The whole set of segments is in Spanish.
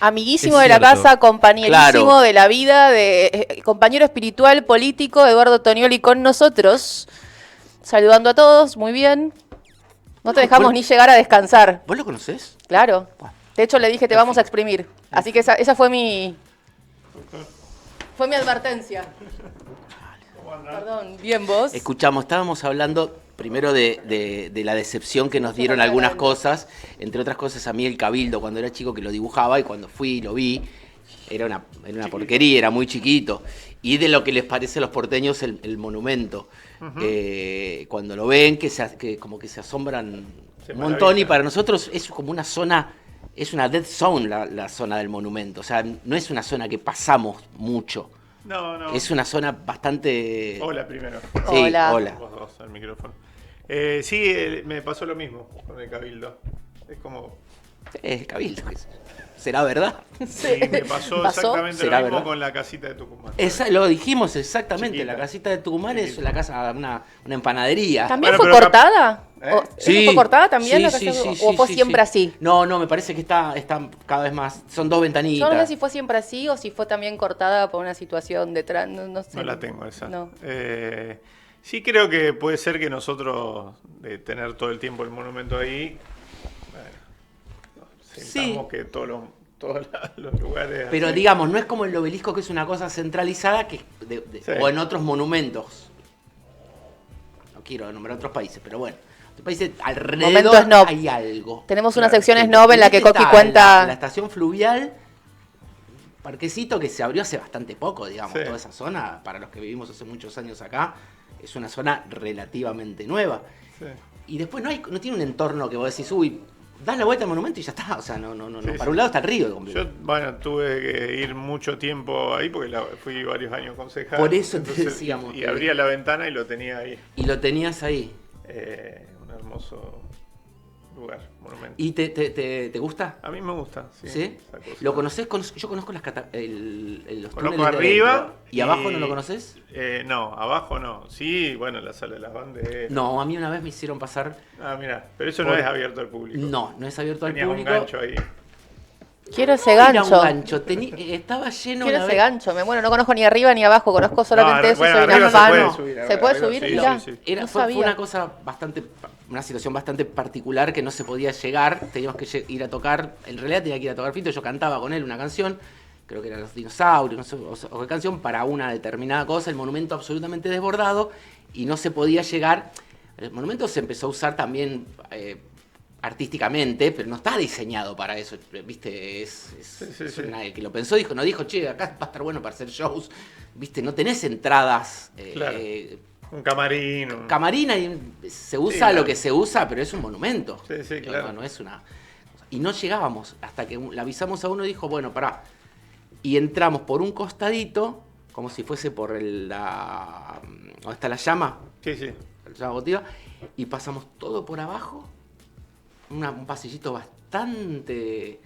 Amiguísimo Es de la cierto. casa, compañerísimo Claro. de la vida, compañero espiritual, político, Eduardo Tonioli con nosotros. Saludando a todos, muy bien. No te dejamos ¿Vos, ni llegar a descansar. vos lo conocés? Claro. Buah, De hecho, le dije, te en vamos a fin. exprimir. Así que esa fue mi advertencia. Perdón, bien vos. Estábamos hablando primero de la decepción que nos dieron algunas cosas, entre otras cosas a mí el Cabildo cuando era chico que lo dibujaba y cuando fui y lo vi, era una porquería, era muy chiquito. Y de lo que les parece a los porteños el monumento. Cuando lo ven, que como que se asombran un montón y para nosotros es como una zona, es una dead zone la zona del monumento, o sea, no es una zona que pasamos mucho. No, no. Es una zona bastante... Hola primero. Sí, Hola. hola. Vos dos al micrófono. Sí, me pasó lo mismo con el Cabildo. Es como... Es Cabildo. ¿Será verdad? Sí, me pasó exactamente lo ¿Será mismo verdad? con la casita de Tucumán. Lo dijimos exactamente, Chiquita. la casita de Tucumán es Chiquita. la casa, una empanadería. ¿También Bueno, fue pero cortada? ¿Eh? ¿Esa fue cortada también? Sí, la sí, casa? sí, ¿O sí, fue sí, siempre sí. así? No, me parece que está cada vez más. Son dos Yo ventanitas. no sé si fue siempre así o si fue también cortada por una situación detrás. No sé. No la tengo esa. No. Sí creo que puede ser que nosotros, de tener todo el tiempo el monumento ahí, sintamos que todos los lugares... Pero así- digamos, no es como el obelisco que es una cosa centralizada Sí. o en otros monumentos. No quiero nombrar otros países, pero bueno. Otros países alrededor Momento snob. hay algo. Tenemos una Claro, sección sí. snob en la que Este Coqui está cuenta. la estación fluvial, parquecito que se abrió hace bastante poco, digamos, Sí. toda esa zona, para los que vivimos hace muchos años acá, es una zona relativamente nueva. Sí. Y después no tiene un entorno que vos decís, uy, das la vuelta al monumento y ya está. O sea, no. Sí, Para sí. un lado está el río completo. Yo, bueno, tuve que ir mucho tiempo ahí porque fui varios años concejal. Por eso te decíamos Y que- abría la ventana y lo tenía ahí. Y lo tenías ahí. Un hermoso lugar, monumento. ¿Y te gusta? A mí me gusta, sí. ¿Sí? esa cosa. ¿Lo conoces? Yo conozco los túneles Conozco de arriba. adentro. ¿Y abajo no lo conoces? No, abajo no. Sí, bueno, la sala de las banderas. No, a mí una vez me hicieron pasar. Ah, mira, pero eso no Por- es abierto al público. No es abierto al Tenía público. un gancho ahí. Quiero ese Era un gancho. gancho. Estaba lleno Quiero una ese vez. gancho. Bueno, no conozco ni arriba ni abajo. Conozco solamente No, eso. bueno, Soy arriba una se fan. puede subir, ¿Se puede arriba, subir? sí, Mirá. sí, sí. Fue sabía. una cosa una situación bastante particular que no se podía llegar, teníamos que ir a tocar, en realidad tenía que ir a tocar Fito, yo cantaba con él una canción, creo que eran Los Dinosaurios, no sé, o qué canción, para una determinada cosa, el monumento absolutamente desbordado, y no se podía llegar. El monumento se empezó a usar también artísticamente, pero no está diseñado para eso, ¿viste? Sí. El que lo pensó no dijo, che, acá va a estar bueno para hacer shows, ¿viste? No tenés entradas... Claro. Un camarín. Camarina se usa Sí, lo claro. que se usa, pero es un monumento. Sí, claro. No es una... Y no llegábamos hasta que le avisamos a uno y dijo, bueno, pará. Y entramos por un costadito, como si fuese por ¿dónde está la llama? Sí, sí. La llama votiva. Y pasamos todo por abajo. Un pasillito bastante...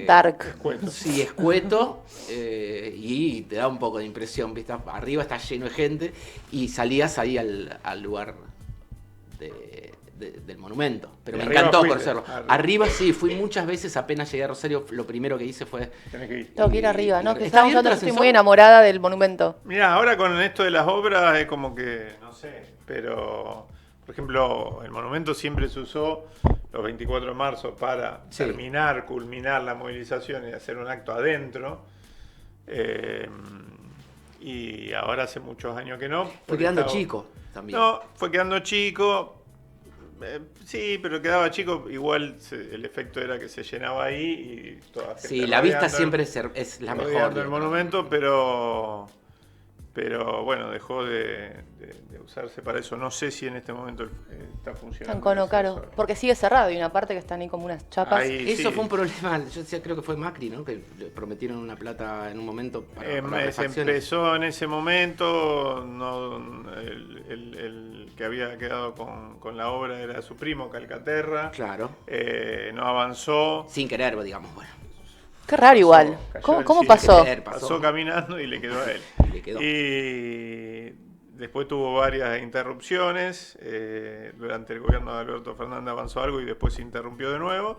Dark. Escueto. Sí, escueto, y te da un poco de impresión, ¿viste? Arriba está lleno de gente y salías ahí al lugar del monumento. Pero Y me arriba encantó fuiste, conocerlo. arriba. Arriba sí, fui muchas veces, apenas llegué a Rosario, lo primero que hice fue... Tenés que ir. Tengo que ir arriba, ¿no? Que ¿Está estamos abierto hablando, el yo estoy ascensor? muy enamorada del monumento. Mirá, ahora con esto de las obras es como que, no sé, pero, por ejemplo, el monumento siempre se usó los 24 de marzo para Sí. culminar la movilización y hacer un acto adentro. Y ahora hace muchos años que no. Fue porque quedando estaba- chico también. No, fue quedando chico. Sí, pero quedaba chico, igual el efecto era que se llenaba ahí y toda la gente Sí, la vista rodeando- siempre es la mejor. rodeando el digamos. monumento, pero bueno, dejó de usarse para eso. No sé si en este momento está funcionando. San Cono, ese claro. uso. Porque sigue cerrado y una parte que están ahí como unas chapas. Ahí, Eso sí. fue un problema, yo decía, creo que fue Macri, ¿no? Que le prometieron una plata en un momento para las Se refacciones. empezó en ese momento, el que había quedado con la obra era su primo, Calcaterra. Claro. No avanzó. Sin querer, digamos, bueno. Qué raro igual. Cayó ¿Cómo, del cómo cielo. pasó? Pasó caminando y le quedó a él. Y le quedó. Y después tuvo varias interrupciones. Durante el gobierno de Alberto Fernández avanzó algo y después se interrumpió de nuevo.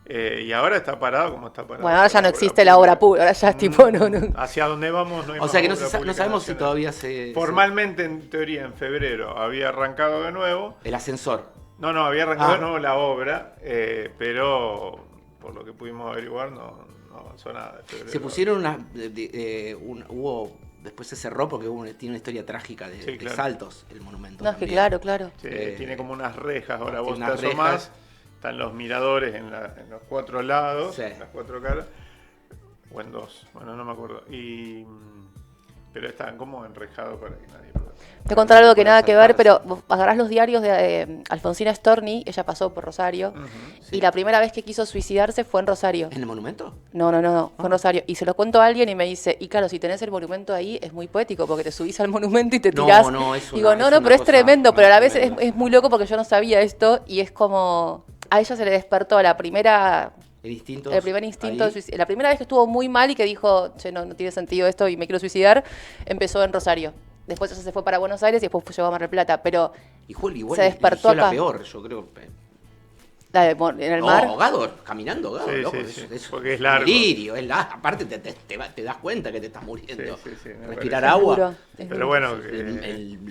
Y ahora está parado como está parado. Bueno, ahora ya no existe la obra pública, ahora ya es tipo, no. Hacia dónde vamos no hay O más sea que no, obra no pública sabemos si nacional. todavía se... Formalmente, en teoría, en febrero había arrancado de nuevo. El ascensor. No, había arrancado Ah. de nuevo la obra, pero por lo que pudimos averiguar no avanzó nada de febrero. Se pusieron hubo... Después se cerró porque tiene una historia trágica de, Sí, de claro. saltos el monumento. No, es que también. claro. Sí, Eh, tiene como unas rejas, ahora vos tiene te unas asomás, rejas. están los miradores en los 4 lados, Sí. en las 4 caras, o en 2, bueno, no me acuerdo. Pero están como enrejados para que nadie pueda. Te contar algo que Para nada que ver, saltarse. pero vos agarrás los diarios de Alfonsina Storni, ella pasó por Rosario, Sí. y la primera vez que quiso suicidarse fue en Rosario. ¿En el monumento? No, fue en Rosario. Y se lo cuento a alguien y me dice, y claro, si tenés el monumento ahí, es muy poético, porque te subís al monumento y te No, tirás. no, es Digo, una- es pero una es cosa tremendo, pero a la vez tremenda. es muy loco porque yo no sabía esto, y es como, a ella se le despertó el primer instinto, ahí. la primera vez que estuvo muy mal y que dijo, che, no tiene sentido esto y me quiero suicidar, empezó en Rosario. Después ella se fue para Buenos Aires y después llegó a Mar del Plata, pero Igual se despertó eligió la acá. peor, yo creo. en el mar. Ahogado, caminando ahogado, Sí, loco. sí, sí, Es porque es largo. delirio, aparte te das cuenta que te estás muriendo. Sí, me Respirar parece. agua. Duro, es Pero duro. bueno,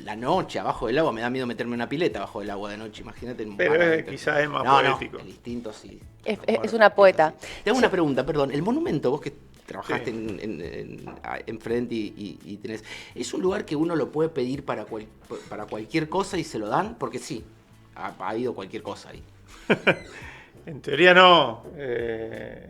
La noche abajo del agua, me da miedo meterme en una pileta abajo del agua de noche, imagínate. Pero quizás es más poético. El instinto sí. Es una poeta. Te hago una pregunta, perdón. El monumento, vos que trabajaste Sí. en frente y tenés... ¿Es un lugar que uno lo puede pedir para cualquier cosa y se lo dan? Porque sí, ha habido cualquier cosa ahí. En teoría no. En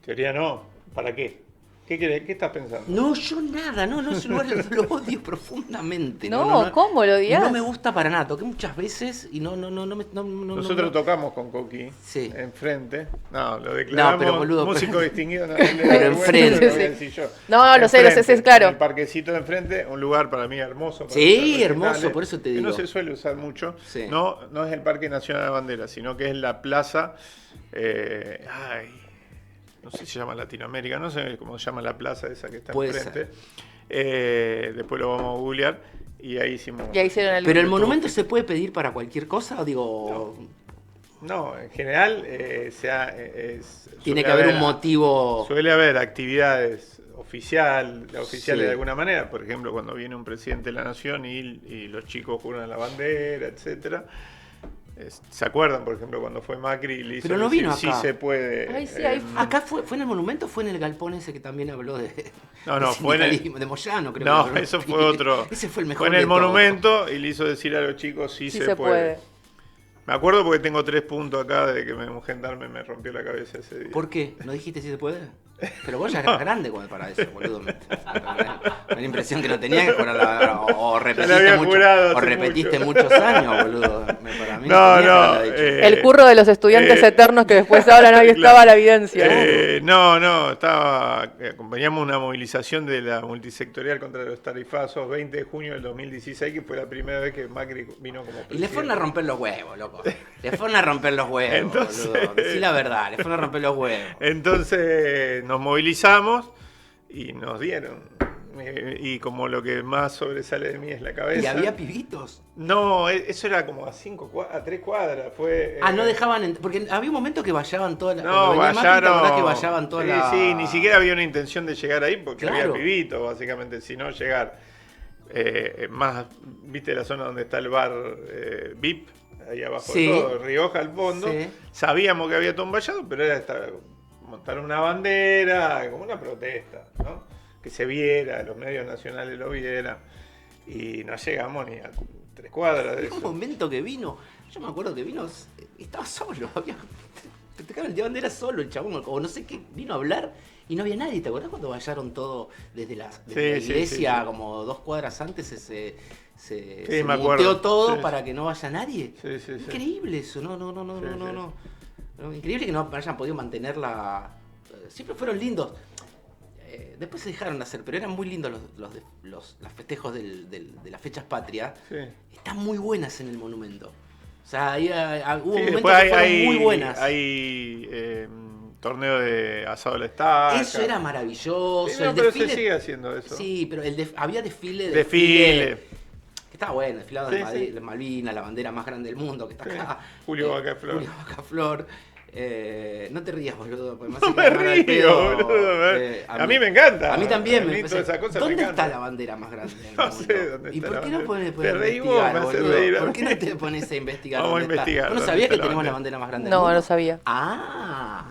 teoría no. ¿Para qué? ¿Qué estás pensando? No, yo nada, ese lugar lo odio profundamente. No, ¿cómo lo odias? No me gusta para nada, toqué muchas veces y no Nosotros tocamos con Coqui Sí. enfrente. No, lo declaramos No, pero, boludo, músico pero- distinguido. No, Pero enfrente. lo voy a decir yo. No, lo sé, Enfrente, es claro. En el parquecito de enfrente, un lugar para mí hermoso. para Sí, hacer hermoso, recitales, por eso te que digo. no se suele usar mucho. Sí. No es el Parque Nacional de Banderas, sino que es la plaza. No sé si se llama Latinoamérica, no sé cómo se llama la plaza esa que está Puede enfrente. Después lo vamos a googlear y ahí hicimos. Y ahí hicieron el... Pero el monumento se puede pedir para cualquier cosa, o digo... No, en general Tiene que haber un motivo... Suele haber actividades oficiales Sí. de alguna manera. Por ejemplo, cuando viene un presidente de la nación y los chicos juran la bandera, etcétera. ¿Se acuerdan, por ejemplo, cuando fue Macri y le hizo Pero no decir, vino sí acá. se puede? Ay, sí, ahí fue. ¿Acá fue en el monumento o fue en el galpón ese que también habló de... No, de fue en el- sindicalismo, de Moyano, creo No, que habló. eso fue otro. Ese fue el mejor Fue en el de todos. monumento y le hizo decir a los chicos, sí, Sí se, se puede. puede. Me acuerdo porque tengo 3 puntos acá de que un gendarme me rompió la cabeza ese día. ¿Por qué? ¿No dijiste si se puede? Pero vos ya eras grande para eso, boludo. Me da la impresión que no tenías que jurar o repetiste, había jurado o hace repetiste mucho. muchos años, boludo. Para mí No, tenías que no, haberla dicho. El curro de los estudiantes eternos que después hablan, ahí Claro. estaba la evidencia. Acompañamos una movilización de la multisectorial contra los tarifazos 20 de junio del 2016, que fue la primera vez que Macri vino como presidente. Y le fueron a romper los huevos, loco. Le fueron a romper los huevos, Entonces- boludo. Decí la verdad, le fueron a romper los huevos. Entonces nos movilizamos y nos dieron. Y como lo que más sobresale de mí es la cabeza. ¿Y había pibitos? No, eso era como a 3 cuadras. Fue, No dejaban... Porque había un momento que vallaban todas las... No, ¿te acordás vallaron. que vallaban todas Sí, las... sí, ni siquiera había una intención de llegar ahí porque Claro. había pibitos, básicamente, sino llegar más, viste la zona donde está el bar VIP, ahí abajo Sí. de todo, Rioja al fondo. Sí. Sabíamos que había todo un vallado, pero era montar una bandera, como una protesta, ¿no? Que se viera, los medios nacionales lo vieran. Y no llegamos ni a 3 cuadras de En un eso. momento que vino, yo me acuerdo que vino, estaba solo, te tocaron el de bandera solo el chabón, o no sé qué, vino a hablar y no había nadie. ¿Te acordás cuando vallaron todo desde la Sí, iglesia, sí. como 2 cuadras antes, se me muteó acuerdo. todo Sí. para que no vaya nadie? Sí, sí, sí. Increíble eso, no. Sí, sí. No, increíble que no hayan podido mantenerla. Siempre fueron lindos. Después se dejaron de hacer, pero eran muy lindos los festejos de las fechas patrias. Sí. Están muy buenas en el monumento. O sea, hubo Sí, momentos después que fueron muy buenas. Hay torneo de asado a la estaca. Eso era maravilloso. Sí, no, el pero desfile, se sigue haciendo eso. Sí, pero había desfile. Desfile. Que estaba bueno, desfilado Sí, de sí. Malvinas, la bandera más grande del mundo que está Sí. acá. Julio Vaca Flor. Julio Vaca Flor. No te rías, boludo. Porque No me río, boludo. A mí me encanta. A mí también. A mí todas esas cosas ¿Dónde me está encantan. la bandera más grande del No mundo? sé dónde ¿Y está por la qué no bandera. pones Te reí vos, investigar, me haces boludo? reír a ¿Por mí. qué no te pones a investigar? Vamos a dónde está? investigar ¿Vos no dónde sabías está que la tenemos la bandera. bandera más grande del No, mundo? no sabía. Ah.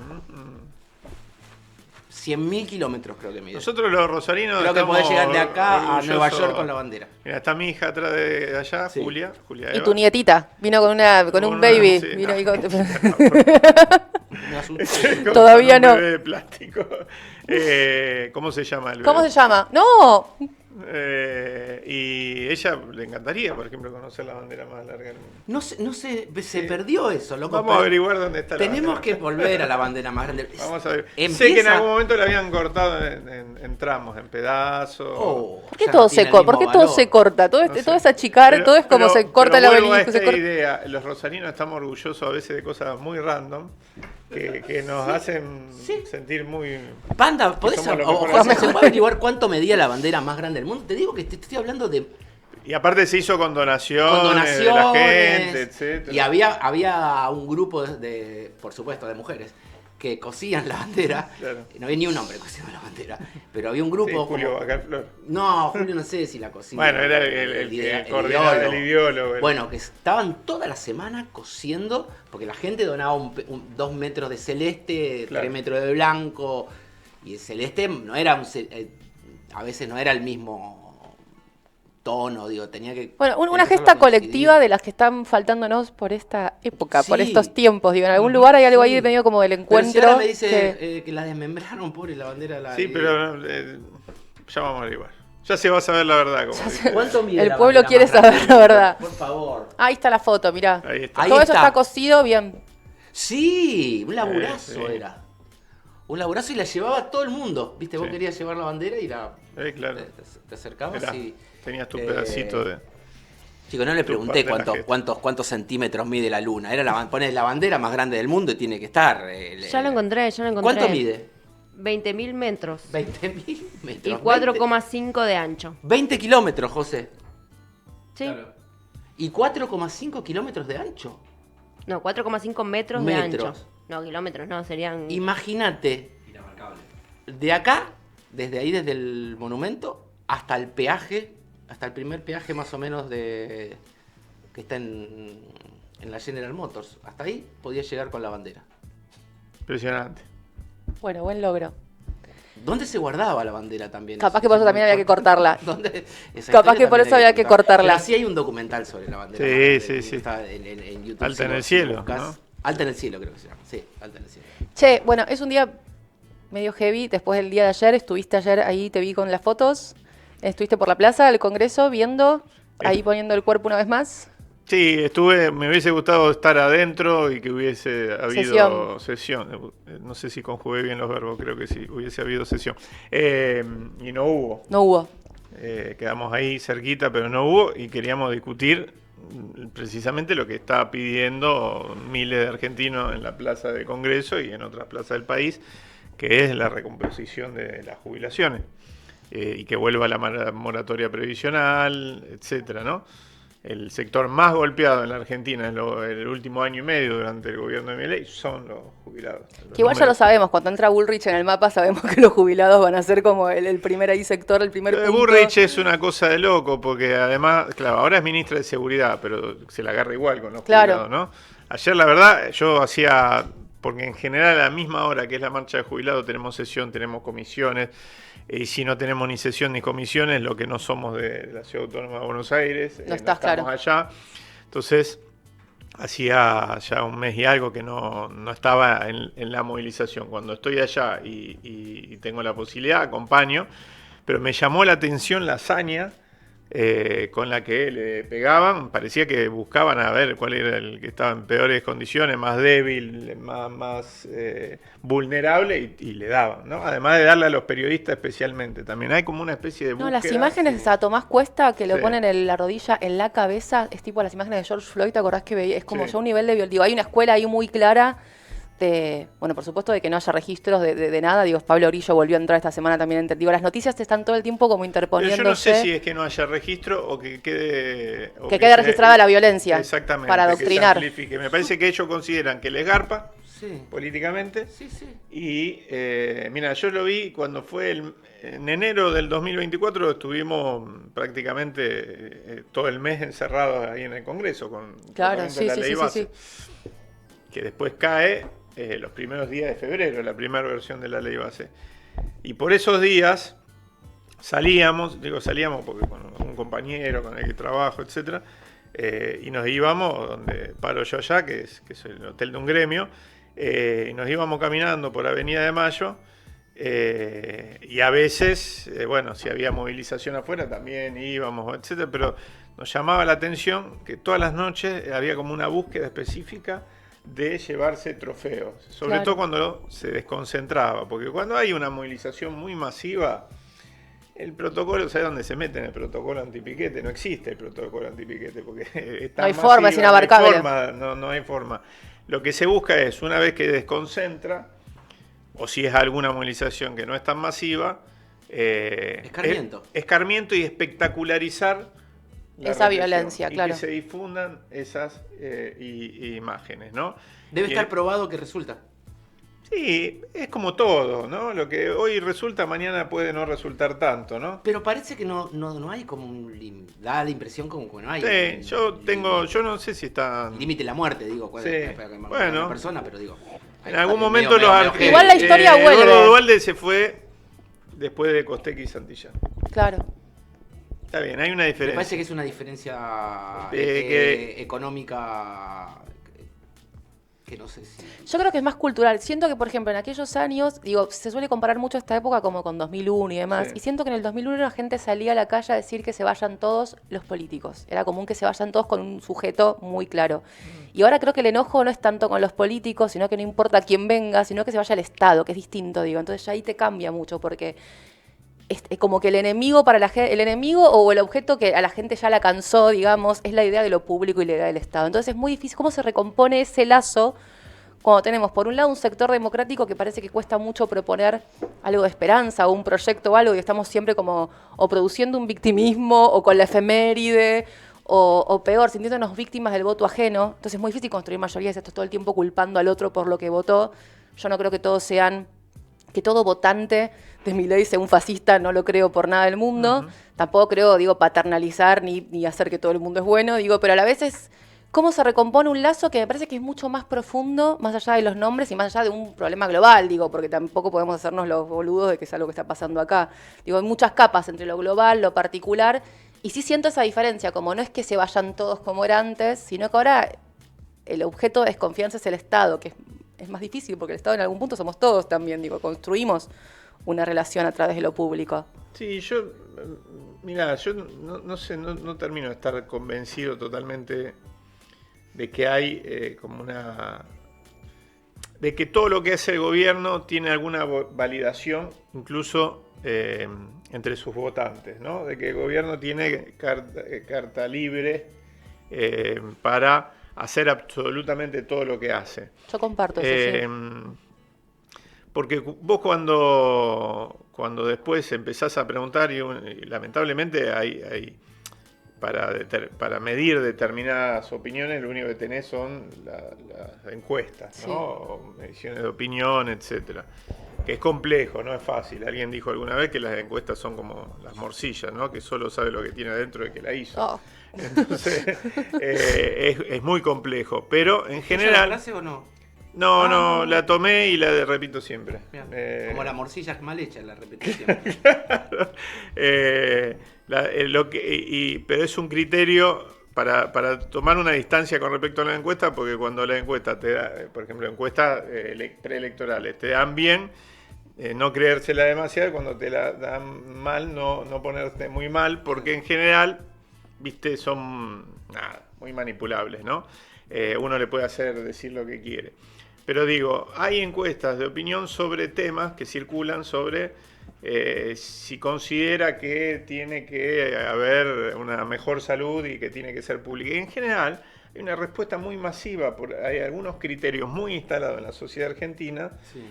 100.000 kilómetros creo que mide. Nosotros los rosarinos Creo que estamos podés llegar de acá a orgullosos. Nueva York con la bandera. Mira, está mi hija atrás de allá, Sí. Julia Y Eva. tu nietita vino con un Una- baby. sí, Vino no, ahí con- Me asusté. Con Todavía un no. bebé de plástico. ¿Cómo se llama el bebé? ¿Cómo se llama? ¡No! Y ella le encantaría, por ejemplo, conocer la bandera más larga del mundo. No sé, se perdió eso, loco. Vamos a averiguar dónde está la Tenemos que bandera. volver a la bandera más grande. Vamos a ver. Empieza- Sé que en algún momento la habían cortado en tramos, en pedazos. Oh, ¿Por qué ya todo no se tiene el corta? ¿Por mismo qué todo valor. se corta? Todo, No sé. todo es achicar, Pero- todo es como se corta la vuelvo a obelisco. esta idea. Los rosarinos estamos orgullosos a veces de cosas muy random que nos hacen sentir muy... Panda, ¿podés Somos los o- mejores. José, ¿se puede averiguar cuánto medía la bandera más grande del mundo? Te digo que te estoy hablando de Y aparte se hizo con donaciones, con donaciones. de la gente, etc. Y había un grupo de, por supuesto, de mujeres que cosían la bandera. Claro. No había ni un hombre cosiendo la bandera, pero había un grupo Sí, Julio como- Bacalflor. No, Julio no sé si la cocina. Bueno, era el coordinador, el ideólogo. Bueno, que estaban toda la semana cosiendo, porque la gente donaba 2 metros de celeste, Claro. 3 metros de blanco, y el celeste no era a veces no era el mismo tono, digo, tenía que... Bueno, una empezarlo gesta a coincidir. colectiva de las que están faltándonos por esta época, por Sí. estos tiempos. Digo, en algún lugar hay algo ahí Sí. medio como del Pero encuentro. si ahora me dice que- que la desmembraron, pobre, la bandera. Sí, pero ya vamos a averiguar. Ya se va a saber la verdad. Como dice. ¿Cuánto mide El la pueblo bandera quiere más grande saber del la mundo? verdad. Por favor. Ahí está la foto, mirá. Ahí está. Ahí Todo eso está. está cosido bien. Sí, un laburazo Sí. era. Un laburazo y la llevaba todo el mundo. Viste, vos Sí. querías llevar la bandera y Claro. te acercabas Mirá, y... tenías tu eh, pedacito de... Chicos, no le tu pregunté parte de la cuántos centímetros mide la luna. Pones la bandera más grande del mundo y tiene que estar. Ya lo encontré, ya lo encontré. ¿Cuánto mide? 20.000 metros. 20.000 Y metros. 4,5 de ancho. 20 kilómetros, José. ¿Sí? ¿Y 4,5 kilómetros de ancho? No, 4,5 metros de Metros. ancho. No, kilómetros, no, serían... Imagínate. De acá, desde el monumento, hasta el peaje, hasta el primer peaje más o menos que está en la General Motors. Hasta ahí podía llegar con la bandera. Impresionante. Bueno, buen logro. ¿Dónde se guardaba la bandera también? Capaz que por eso también había que cortarla. ¿Dónde? Esa Capaz historia que por también eso hay había que cortarla. Pero sí hay un documental sobre la bandera. Sí, más grande, sí, que sí. está en YouTube. Alta si en lo- el si cielo, lo buscas. ¿no? Alta en el cielo creo que se llama. Sí, Alta en el cielo. Che, bueno, es un día medio heavy. Después del día de ayer, estuviste ayer ahí, te vi con las fotos. Estuviste por la plaza del Congreso viendo, ahí poniendo el cuerpo una vez más. Sí, me hubiese gustado estar adentro y que hubiese habido sesión. No sé si conjugué bien los verbos, creo que sí, hubiese habido sesión. Y no hubo. No hubo. Quedamos ahí cerquita, pero no hubo y queríamos discutir precisamente lo que está pidiendo miles de argentinos en la plaza del Congreso y en otras plazas del país, que es la recomposición de las jubilaciones y que vuelva la moratoria previsional, etcétera, ¿no? El sector más golpeado en la Argentina en el último año y medio durante el gobierno de Milei son los jubilados. Que igual ya lo sabemos, cuando entra Bullrich en el mapa sabemos que los jubilados van a ser como el primer ahí sector, el primer punto. Bullrich es una cosa de loco, porque además, claro, ahora es ministra de Seguridad, pero se la agarra igual con los Claro. jubilados, ¿no? Ayer, la verdad, yo hacía, porque en general a la misma hora que es la marcha de jubilados tenemos sesión, tenemos comisiones, y si no tenemos ni sesión ni comisiones, lo que no somos de la Ciudad Autónoma de Buenos Aires, No estás, estamos claro. allá. Entonces, hacía ya un mes y algo que no estaba en la movilización. Cuando estoy allá y tengo la posibilidad, acompaño, pero me llamó la atención la hazaña con la que le pegaban. Parecía que buscaban a ver cuál era el que estaba en peores condiciones, más débil, más vulnerable, y le daban, ¿no? Además de darle a los periodistas especialmente. También hay como una especie de No, búsqueda. las imágenes a Tomás Cuesta que le Sí. ponen la rodilla en la cabeza, es tipo las imágenes de George Floyd, ¿te acordás que veía? Es como Sí. ya un nivel de digo, hay una escuela ahí muy clara de, bueno, por supuesto de que no haya registros de nada, digo, Pablo Orillo volvió a entrar esta semana también, digo, las noticias están todo el tiempo como Pero interponiéndose. yo no sé si es que no haya registro o que quede... o Que quede se- registrada la violencia, Exactamente. para que se adoctrinar. amplifique. Me parece que ellos consideran que les garpa Sí. políticamente. Sí, sí. Y mira, yo lo vi cuando fue en enero del 2024, estuvimos prácticamente todo el mes encerrados ahí en el Congreso con el Claro, tratamiento de sí, la sí, ley sí, sí, base, sí. que después cae los primeros días de febrero, la primera versión de la ley base. Y por esos días salíamos porque con un compañero con el que trabajo, etcétera, y nos íbamos donde paro yo allá, que es el hotel de un gremio, y nos íbamos caminando por Avenida de Mayo, y a veces, bueno, si había movilización afuera también íbamos, etcétera, pero nos llamaba la atención que todas las noches había como una búsqueda específica de llevarse trofeos, sobre Claro. todo cuando se desconcentraba, porque cuando hay una movilización muy masiva, el protocolo, ¿sabes dónde se mete en el protocolo antipiquete? No existe el protocolo antipiquete, porque está No hay forma, es inabarcable. no hay forma. Lo que se busca es, una vez que desconcentra, o si es alguna movilización que no es tan masiva, Escarmiento. Escarmiento y espectacularizar la Esa represión, violencia, claro. Y que se difundan esas imágenes, ¿no? Debe Y estar el- probado que resulta. Sí, es como todo, ¿no? Lo que hoy resulta, mañana puede no resultar tanto, ¿no? Pero parece que no hay como da la impresión como que no hay. Sí, un yo no sé si está... límite de la muerte, digo. Sí, bueno. Una persona, pero digo. En algún momento Igual la historia vuelve. Eduardo Duhalde se fue después de Costec y Santillán. Claro. Está bien, hay una Me diferencia. parece que es una diferencia Que- económica que no sé si. Yo creo que es más cultural. Siento que, por ejemplo, en aquellos años, digo, se suele comparar mucho esta época como con 2001 y demás. Sí. Y siento que en el 2001 la gente salía a la calle a decir que se vayan todos los políticos. Era común que se vayan todos con un sujeto muy claro. Y ahora creo que el enojo no es tanto con los políticos, sino que no importa quién venga, sino que se vaya al Estado, que es distinto, digo. Entonces ya ahí te cambia mucho porque es como que el enemigo para el enemigo o el objeto que a la gente ya la cansó, digamos, es la idea de lo público y la idea del Estado. Entonces es muy difícil cómo se recompone ese lazo cuando tenemos por un lado un sector democrático que parece que cuesta mucho proponer algo de esperanza o un proyecto o algo y estamos siempre como o produciendo un victimismo o con la efeméride o peor, sintiéndonos víctimas del voto ajeno. Entonces es muy difícil construir mayorías, esto todo el tiempo culpando al otro por lo que votó. Yo no creo que todos sean, que todo votante de Milei sea un fascista, no lo creo por nada del mundo. Tampoco creo, digo, paternalizar ni hacer que todo el mundo es bueno, digo, pero a la vez es cómo se recompone un lazo que me parece que es mucho más profundo, más allá de los nombres y más allá de un problema global, digo, porque tampoco podemos hacernos los boludos de que es algo que está pasando acá. Digo, hay muchas capas entre lo global, lo particular, y sí siento esa diferencia, como no es que se vayan todos como era antes, sino que ahora el objeto de desconfianza es el Estado, que es más difícil, porque el Estado en algún punto somos todos también, digo, construimos una relación a través de lo público. Sí, yo, mira, yo no sé, no termino de estar convencido totalmente de que hay como una... de que todo lo que hace el gobierno tiene alguna validación, incluso entre sus votantes, ¿no? De que el gobierno tiene carta libre para hacer absolutamente todo lo que hace. Yo comparto eso, sí. Porque vos cuando después empezás a preguntar, y lamentablemente hay para medir determinadas opiniones, lo único que tenés son las encuestas, Sí. ¿no? O mediciones de opinión, etcétera. Que es complejo, no es fácil. Alguien dijo alguna vez que las encuestas son como las morcillas, ¿no? Que solo sabe lo que tiene adentro de que la hizo. Oh, Entonces, es muy complejo. Pero en ¿Esa general... frase o no? No, la tomé y la repito siempre. Mirá, como la morcilla mal hecha, la repetición. Pero es un criterio para tomar una distancia con respecto a la encuesta, porque cuando la encuesta te da, por ejemplo, encuestas preelectorales, te dan bien, no creérsela demasiado, cuando te la dan mal, no ponerte muy mal, porque en general, viste, son muy manipulables, ¿no? Uno le puede hacer decir lo que quiere. Pero digo, hay encuestas de opinión sobre temas que circulan sobre si considera que tiene que haber una mejor salud y que tiene que ser pública. Y en general hay una respuesta muy masiva, hay algunos criterios muy instalados en la sociedad argentina Sí.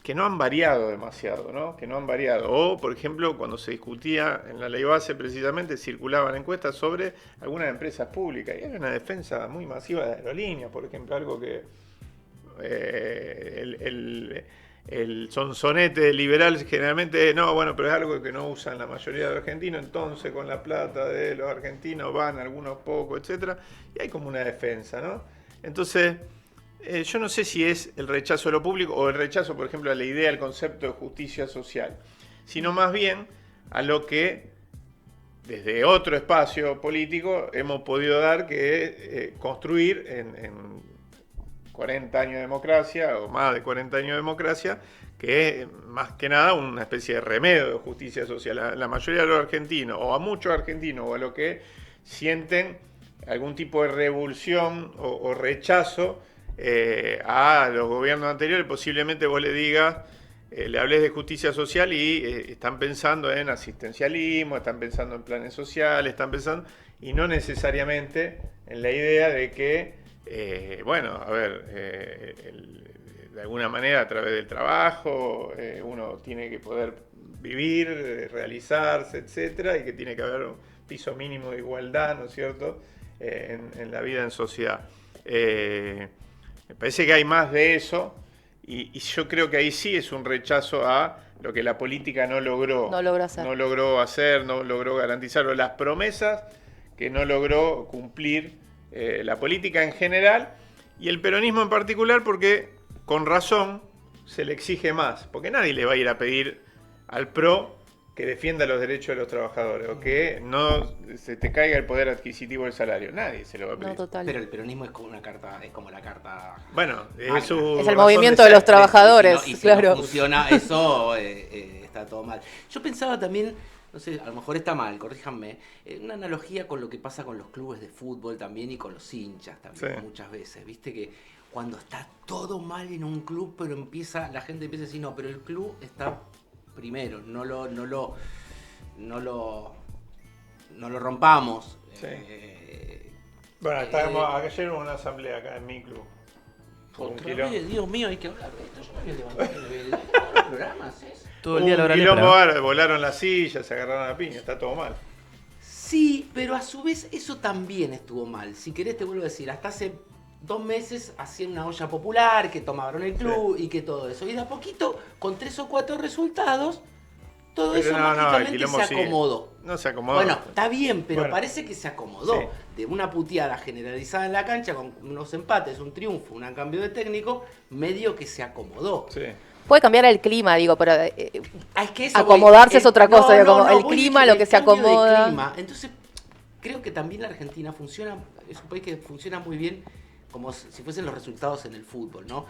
que no han variado demasiado, ¿no? Que no han variado. O, por ejemplo, cuando se discutía en la ley base, precisamente circulaban encuestas sobre algunas empresas públicas. Y hay una defensa muy masiva de aerolíneas, por ejemplo, algo que el sonsonete liberal generalmente es, no, bueno, pero es algo que no usan la mayoría de los argentinos, entonces con la plata de los argentinos van algunos pocos, etcétera, y hay como una defensa, ¿no? Entonces, yo no sé si es el rechazo a lo público o el rechazo, por ejemplo, a la idea, al concepto de justicia social, sino más bien a lo que desde otro espacio político hemos podido dar, que construir en 40 años de democracia, o más de 40 años de democracia, que es más que nada una especie de remedio de justicia social. La mayoría de los argentinos, o a muchos argentinos, o a los que sienten algún tipo de revulsión o rechazo a los gobiernos anteriores, posiblemente vos le digas, le hables de justicia social y están pensando en asistencialismo, están pensando en planes sociales, están pensando, y no necesariamente en la idea de que bueno, a ver, de alguna manera a través del trabajo uno tiene que poder vivir, realizarse, etcétera, y que tiene que haber un piso mínimo de igualdad, ¿no es cierto?, en la vida en sociedad. Me parece que hay más de eso, y yo creo que ahí sí es un rechazo a lo que la política no logró. No logró hacer. No logró hacer, no logró garantizar, o las promesas que no logró cumplir la política en general y el peronismo en particular, porque con razón se le exige más, porque nadie le va a ir a pedir al PRO que defienda los derechos de los trabajadores o que no se te caiga el poder adquisitivo del salario. Nadie se lo va a pedir. No, total. Pero el peronismo es como una carta, es como la carta. Bueno, magna. es su Es el razón movimiento de de los ser. trabajadores, Y si claro. no funciona eso, está todo mal. Yo pensaba también, no sé, a lo mejor está mal, corríjanme, una analogía con lo que pasa con los clubes de fútbol también y con los hinchas también, Sí. muchas veces. Viste que cuando está todo mal en un club, pero la gente empieza a decir, no, pero el club está primero, no lo rompamos. Sí. Bueno, ayer hubo una asamblea acá en mi club. Por un Otra quilombo. vez, Dios mío, hay que hablar de esto. Yo me voy a levantar el programa, ¿sí? Todo el día Un laboral quilombo bárbaro, volaron las sillas, se agarraron a piña, está todo mal. Sí, pero a su vez eso también estuvo mal. Si querés te vuelvo a decir, hasta hace 2 meses hacían una olla popular, que tomaron el club y que todo eso. Y de a poquito, con 3 o 4 resultados, todo Pero eso el mágicamente quilombo se sigue. acomodó. No se acomodó. Bueno, está bien, pero Bueno. parece que se acomodó. Sí. De una puteada generalizada en la cancha, con unos empates, un triunfo, un cambio de técnico, medio que se acomodó. Sí. Puede cambiar el clima, digo, pero Ah, es que eso acomodarse es otra cosa, digo, como el voy clima, a lo que se cambio de acomoda. clima. Entonces, creo que también la Argentina funciona, es un país que funciona muy bien como si fuesen los resultados en el fútbol, ¿no?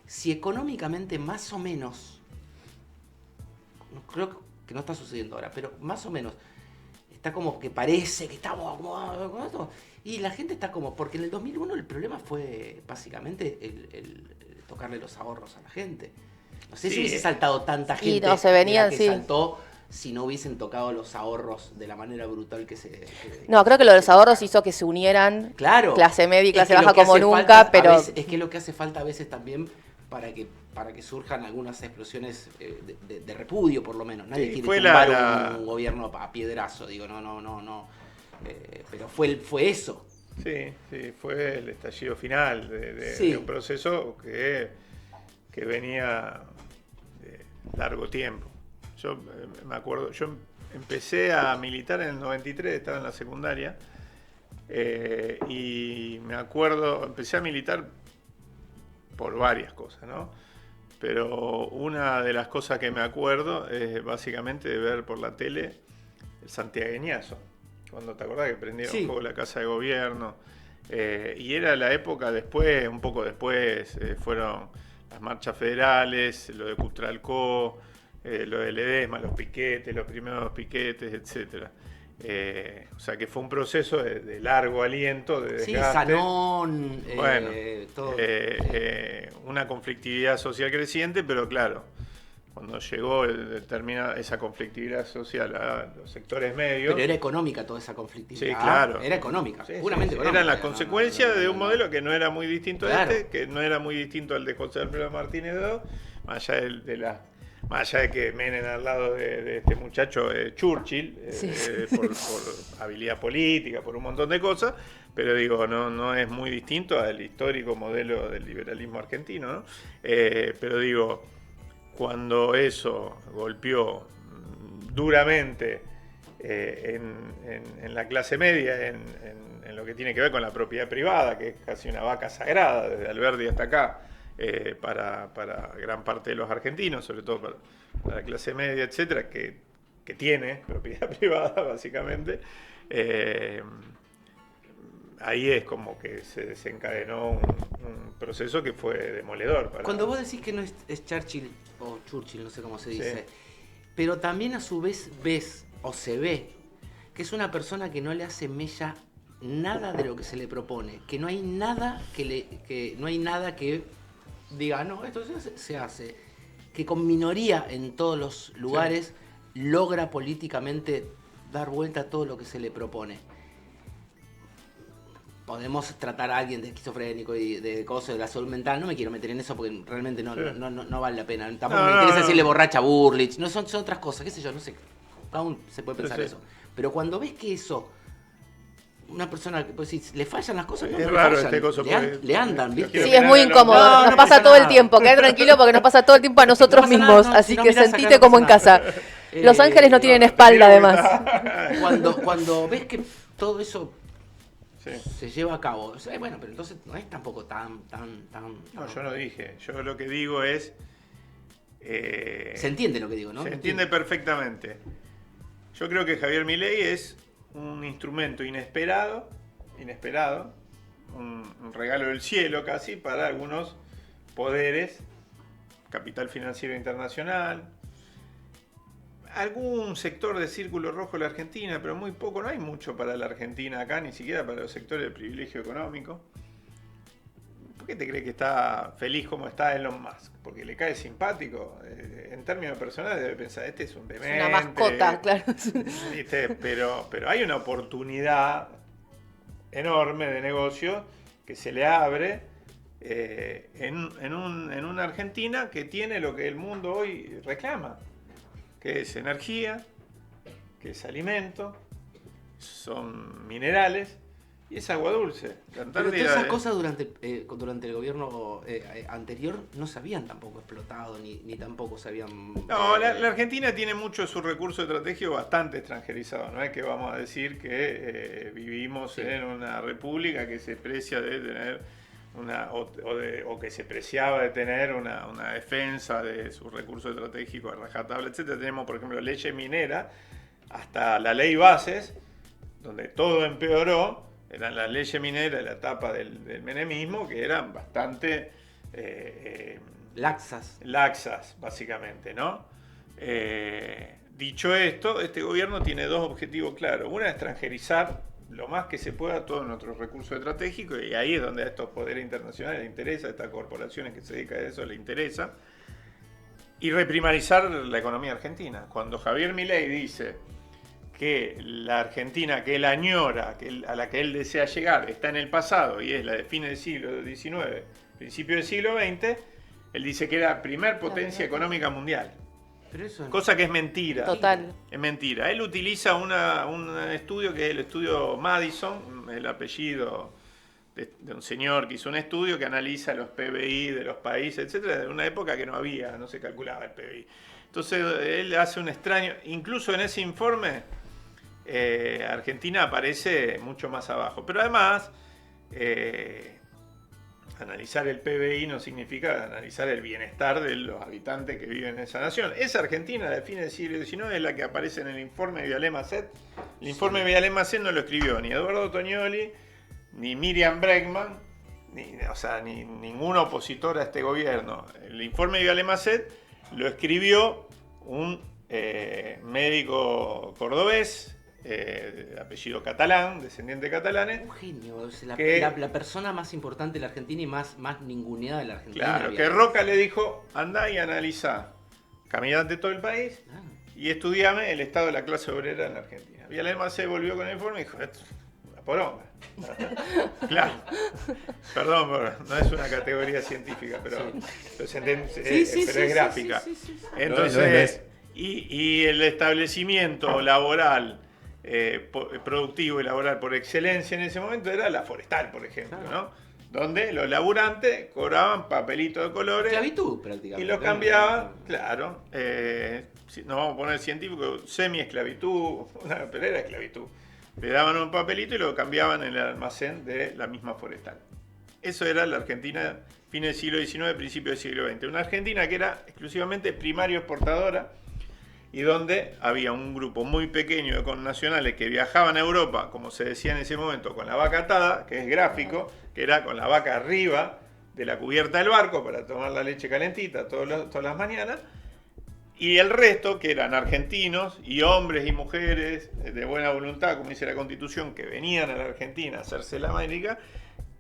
Si económicamente más o menos, creo que no está sucediendo ahora, pero más o menos está como que parece que estamos acomodados con esto, y la gente está como, porque en el 2001 el problema fue básicamente el tocarle los ahorros a la gente. No sé si Sí. hubiese saltado tanta Y gente no, se venían, que sí. saltó si no hubiesen tocado los ahorros de la manera brutal que se... No, creo que lo de los ahorros hizo que se unieran Claro. clase media y Es clase que lo baja que como hace nunca, falta a pero veces- es que lo que hace falta a veces también para que surjan algunas explosiones de repudio, por lo menos. Nadie Sí, quiere fue tumbar un gobierno a piedrazo, digo, no. Pero fue eso. Sí, fue el estallido final Sí. de un proceso que venía de largo tiempo. Yo me acuerdo, yo empecé a militar en el 93, estaba en la secundaria, y me acuerdo, empecé a militar por varias cosas, ¿no? Pero una de las cosas que me acuerdo es básicamente de ver por la tele el santiagueñazo, cuando te acordás que prendieron Sí. fuego la casa de gobierno, y era la época después, un poco después, fueron las marchas federales, lo de Cutralcó, lo de Ledesma, los piquetes, los primeros piquetes, etcétera. O sea que fue un proceso de largo aliento, de Sí, desgaste. Sanón, Bueno, todo. una conflictividad social creciente, pero claro, cuando llegó esa conflictividad social a los sectores medios, Pero era económica toda esa conflictividad. Sí, claro. Era económica, sí, puramente sí, económica. eran las No, consecuencias no, de un no. modelo que no era muy distinto a Claro. este, que no era muy distinto al de José Alfredo Martínez II, más allá más allá de que Menem al lado de este muchacho Churchill, Sí. por habilidad política, por un montón de cosas, pero digo, no es muy distinto al histórico modelo del liberalismo argentino, ¿no? Pero digo, cuando eso golpeó duramente en la clase media, en lo que tiene que ver con la propiedad privada, que es casi una vaca sagrada, desde Alberdi hasta acá, para gran parte de los argentinos, sobre todo para la clase media, etcétera, que tiene propiedad privada, básicamente, ahí es como que se desencadenó un proceso que fue demoledor. Cuando vos decís que no es Churchill, o Churchill, no sé cómo se dice, Sí. pero también a su vez ves, o se ve, que es una persona que no le hace mella nada de lo que se le propone, que no hay nada que no hay nada que diga, no, esto se hace, que con minoría en todos los lugares logra políticamente dar vuelta a todo lo que se le propone. Podemos tratar a alguien de esquizofrénico y de cosas de la salud mental. No me quiero meter en eso porque realmente no vale la pena. Tampoco me interesa decirle borracha a Burlich. No, son otras cosas, qué sé yo, no sé. Aún se puede pensar eso. Pero cuando ves que eso, una persona, pues si le fallan las cosas, no Es le raro fallan, este coso, porque- le andan, ¿viste? Quiero Sí, es mirar muy a los- incómodo. No, nos no pasa pasa todo el nada. tiempo. Queda tranquilo porque nos pasa todo el tiempo a nosotros No pasa mismos. nada, no, así si no que mirás acá sentite no como pasa en casa. nada. Los Ángeles no tienen espalda, además. Cuando ves que todo eso Sí. se lleva a cabo, o sea, bueno, pero entonces no es tampoco tan. No, yo no dije. Yo lo que digo es... Se entiende lo que digo, ¿no? Se entiende perfectamente. Yo creo que Javier Milei es un instrumento inesperado, un regalo del cielo casi para algunos poderes, capital financiero internacional, algún sector de círculo rojo de la Argentina, pero muy poco, no hay mucho para la Argentina acá, ni siquiera para los sectores de privilegio económico. ¿Por qué te crees que está feliz como está Elon Musk? Porque le cae simpático. En términos personales debe pensar, este es un Es demente. una mascota, claro. ¿Viste? Pero hay una oportunidad enorme de negocio que se le abre en una Argentina que tiene lo que el mundo hoy reclama, que es energía, que es alimento, son minerales y es agua dulce. La Pero todas Antártida esas es- cosas durante el gobierno anterior no se habían tampoco explotado, ni tampoco se habían... No, la Argentina tiene mucho de su recurso estratégico bastante extranjerizado. No es que vamos a decir que vivimos Sí. en una república que se precia de tener o que se preciaba de tener una defensa de sus recursos estratégicos a rajatabla, etcétera. Tenemos, por ejemplo, ley minera, hasta la ley bases, donde todo empeoró. Eran las leyes mineras de la etapa del menemismo, que eran bastante laxas, básicamente, ¿no? Dicho esto, este gobierno tiene dos objetivos claros. Una, extranjerizar lo más que se pueda todos nuestros recursos estratégicos, y ahí es donde a estos poderes internacionales les interesa, a estas corporaciones que se dedican a eso les interesa, y reprimarizar la economía argentina. Cuando Javier Milei dice que la Argentina que él añora, a la que él desea llegar, está en el pasado y es la de fines del siglo XIX, principio del siglo XX, él dice que era primer potencia económica mundial. Pero eso Cosa que es mentira. Total. Es mentira. Él utiliza un estudio que es el estudio Madison, el apellido de un señor que hizo un estudio que analiza los PBI de los países, etcétera, de una época que no se calculaba el PBI. Entonces él hace un extraño, incluso en ese informe, Argentina aparece mucho más abajo. Pero además, analizar el PBI no significa analizar el bienestar de los habitantes que viven en esa nación. Esa Argentina de fines del siglo XIX es la que aparece en el informe de Vialé-Macet. El informe de Vialé-Macet no lo escribió ni Eduardo Tognoli, ni Miriam Bregman, ni ningún opositor a este gobierno. El informe de Vialé-Macet lo escribió un médico cordobés, de apellido catalán, descendiente de catalanes. un genio, es que- la persona más importante de la Argentina y más ninguneada de la Argentina. Claro, que Roca le dijo, andá y analizá, caminate todo el país Ah, y estudiame el estado de la clase obrera en la Argentina. Vialé-Macet volvió con el informe y dijo, esto es una poronga. Claro. Perdón, no es una categoría científica, pero, pero es gráfica. Entonces, Lo es. y el establecimiento laboral productivo y laboral por excelencia en ese momento era la forestal, por ejemplo, ¿no? Donde los laburantes cobraban papelitos de colores. Esclavitud, prácticamente. Y los cambiaban, claro. No vamos a poner científico, semi-esclavitud, pero era esclavitud. Le daban un papelito y lo cambiaban en el almacén de la misma forestal. Eso era la Argentina, fines del siglo XIX, principio del siglo XX. Una Argentina que era exclusivamente primario exportadora y donde había un grupo muy pequeño de connacionales que viajaban a Europa, como se decía en ese momento, con la vaca atada, que es gráfico, que era con la vaca arriba de la cubierta del barco para tomar la leche calentita todas las mañanas, y el resto, que eran argentinos y hombres y mujeres de buena voluntad, como dice la Constitución, que venían a la Argentina a hacerse la América,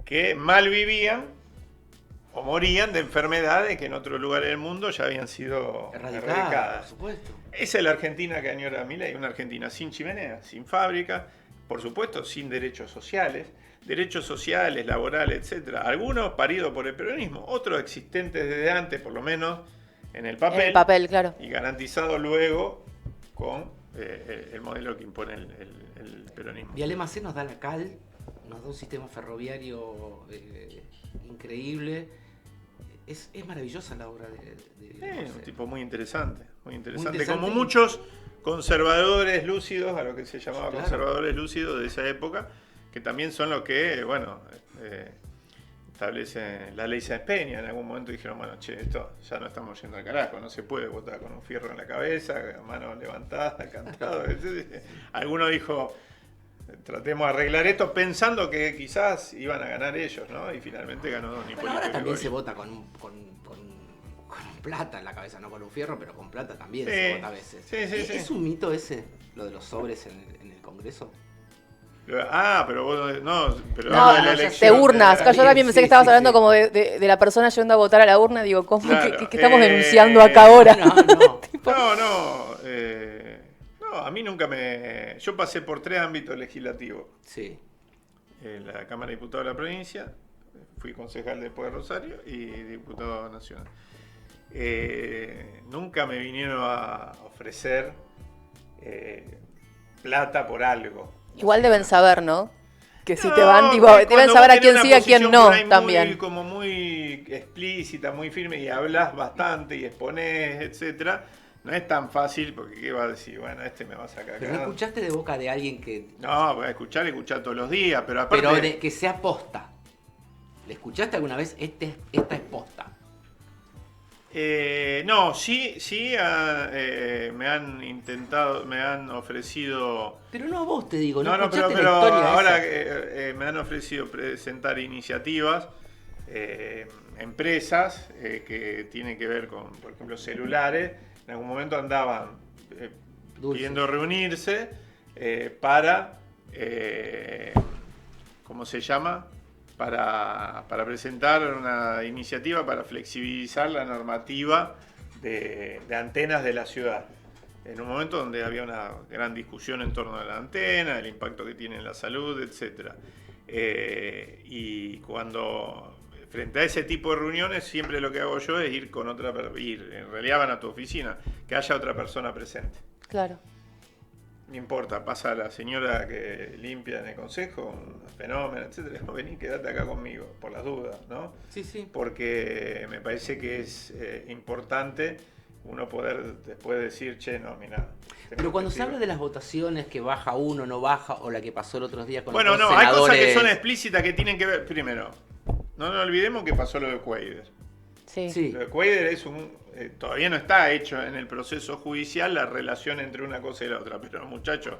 que mal vivían o morían de enfermedades que en otros lugares del mundo ya habían sido erradicadas. Por supuesto. Esa es la Argentina que añora Milei, una Argentina sin chimenea, sin fábrica, por supuesto sin derechos sociales, laborales, etc. Algunos paridos por el peronismo, otros existentes desde antes, por lo menos en el papel. En el papel, claro. Y garantizados luego con el modelo que impone el peronismo. Y Alema C nos da la cal, nos da un sistema ferroviario increíble. Es maravillosa la obra de Un tipo muy interesante, interesante como y- muchos conservadores lúcidos, a lo que se llamaba Claro. conservadores lúcidos de esa época, que también son los que, establecen la ley Sáenz Peña. En algún momento dijeron, bueno, che, esto ya no estamos yendo al carajo, no se puede votar con un fierro en la cabeza, manos levantadas, cantado. Alguno dijo, tratemos de arreglar esto pensando que quizás iban a ganar ellos, ¿no? Y finalmente ganó Don Hipólito Ahora también Yrigoyen. se vota con plata en la cabeza, no con un fierro, pero con plata también Sí, se vota a veces. sí, ¿Es un mito ese, lo de los sobres en el Congreso? Pero vos no, pero No, habla de la no, elección. de urnas. Yo también pensé que estabas hablando sí. como de la persona yendo a votar a la urna. Digo, ¿cómo? Claro, ¿Qué estamos denunciando acá ahora? No, a mí nunca me... Yo pasé por 3 ámbitos legislativos. Sí. En la Cámara de Diputados de la provincia, fui concejal después de Rosario y diputado nacional. Nunca me vinieron a ofrecer plata por algo. Igual deben saber, ¿no? Que si te No, van, tipo, cuando deben vos saber a tenés quién una sí, a quién posición no por ahí también. como muy explícita, muy firme y hablas bastante y exponés, etcétera. No es tan fácil porque ¿qué va a decir? Bueno, este me va a sacar Pero no acá. escuchaste de boca de alguien que... No, voy a escuchar todos los días, pero aparte... Pero que sea posta. ¿Le escuchaste alguna vez? Esta es posta. No, sí, me han ofrecido... Pero no a vos te digo, no, No, escuchaste pero la historia ahora esa. me han ofrecido presentar iniciativas, empresas que tienen que ver con, por ejemplo, celulares. En algún momento andaban Dulces. pidiendo reunirse para, ¿cómo se llama? Para presentar una iniciativa para flexibilizar la normativa de antenas de la ciudad. En un momento donde había una gran discusión en torno a la antena, el impacto que tiene en la salud, etc. Y cuando, frente a ese tipo de reuniones, siempre lo que hago yo es ir con otra persona, en realidad van a tu oficina, que haya otra persona presente. Claro. No importa, pasa la señora que limpia en el consejo, un fenómeno, etc. Vení, quédate acá conmigo, por las dudas, ¿no? Sí, sí. Porque me parece que es importante uno poder después decir, che, no, mira. Pero cuando se habla de las votaciones, que baja uno, no baja, o la que pasó el otro día con Bueno, los no, dos hay cosas que senadores... son explícitas que tienen que ver. Primero, no nos olvidemos que pasó lo de Cuader. Sí. Sí. Lo de Cuader es todavía no está hecho en el proceso judicial la relación entre una cosa y la otra, pero muchachos,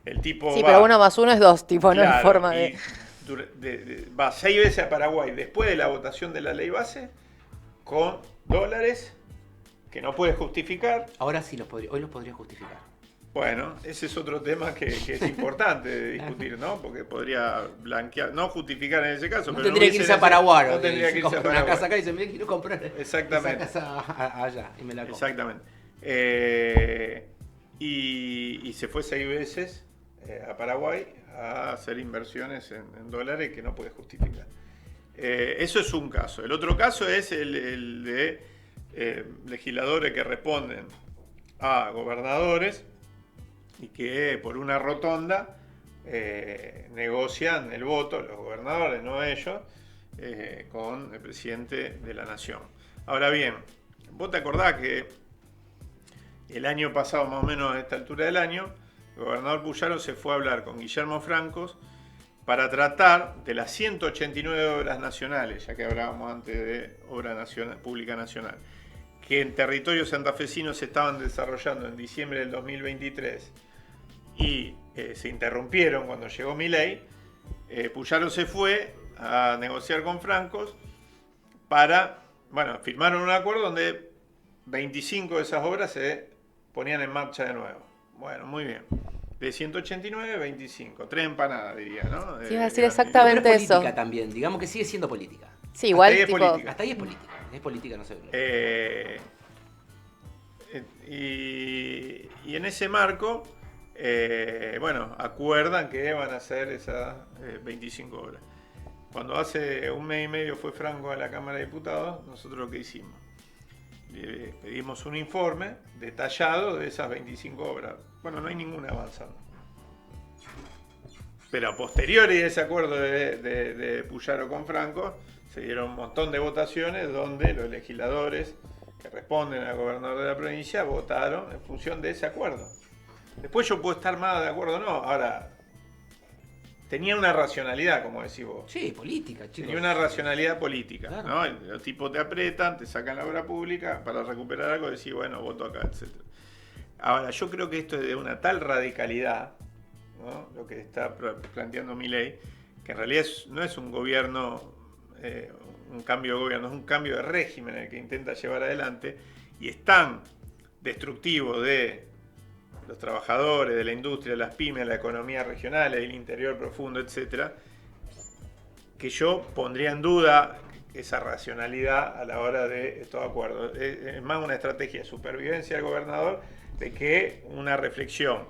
el tipo Sí, va, pero 1 más 1 es 2, tipo, no claro, hay forma y de... va 6 veces a Paraguay después de la votación de la ley base con dólares que no puede justificar. Ahora sí, hoy los podría justificar. Bueno, ese es otro tema que es importante de discutir, ¿no? Porque podría blanquear, no justificar en ese caso, No pero tendría que hubiese irse a Paraguay. No tendría que irse a Una Paraguay. casa acá y dice, mira, quiero comprar Exactamente. esa casa allá y me la compro. Exactamente. Y se fue 6 veces a Paraguay a hacer inversiones en dólares que no puede justificar. Eso es un caso. El otro caso es el de legisladores que responden a gobernadores y que por una rotonda negocian el voto, los gobernadores, no ellos, con el presidente de la nación. Ahora bien, vos te acordás que el año pasado, más o menos a esta altura del año, el gobernador Puyaro se fue a hablar con Guillermo Francos para tratar de las 189 obras nacionales, ya que hablábamos antes de obra pública nacional, que en territorio santafesino se estaban desarrollando en diciembre del 2023 y se interrumpieron cuando llegó Milei. Puyaro se fue a negociar con Francos para, firmaron un acuerdo donde 25 de esas obras se ponían en marcha de nuevo. Bueno, muy bien. De 189, 25. 3 empanadas, diría, ¿no? Sí, iba a decir exactamente pero es eso. política también, digamos que sigue siendo política. Sí, igual, Hasta ahí es tipo, política. Hasta ahí es política. Es política, no sé. Y en ese marco, acuerdan que van a hacer esas 25 obras. Cuando hace un mes y medio fue Franco a la Cámara de Diputados, nosotros lo que hicimos, le pedimos un informe detallado de esas 25 obras. Bueno, no hay ninguna avanzando. Pero a posteriori de ese acuerdo de Puyaro con Franco, se dieron un montón de votaciones donde los legisladores que responden al gobernador de la provincia votaron en función de ese acuerdo. Después yo puedo estar más de acuerdo o no. Ahora, tenía una racionalidad, como decís vos. Sí, política, chicos. Tenía una racionalidad política, Claro. ¿no? Los tipos te apretan, te sacan la obra pública para recuperar algo y decís, bueno, voto acá, etc. Ahora, yo creo que esto es de una tal radicalidad, ¿no? Lo que está planteando Milei, que en realidad no es un gobierno, un cambio de gobierno, es un cambio de régimen el que intenta llevar adelante, y es tan destructivo de los trabajadores, de la industria, de las pymes, de la economía regional, del interior profundo, etcétera, que yo pondría en duda esa racionalidad a la hora de estos acuerdos. Es más una estrategia de supervivencia del gobernador de que una reflexión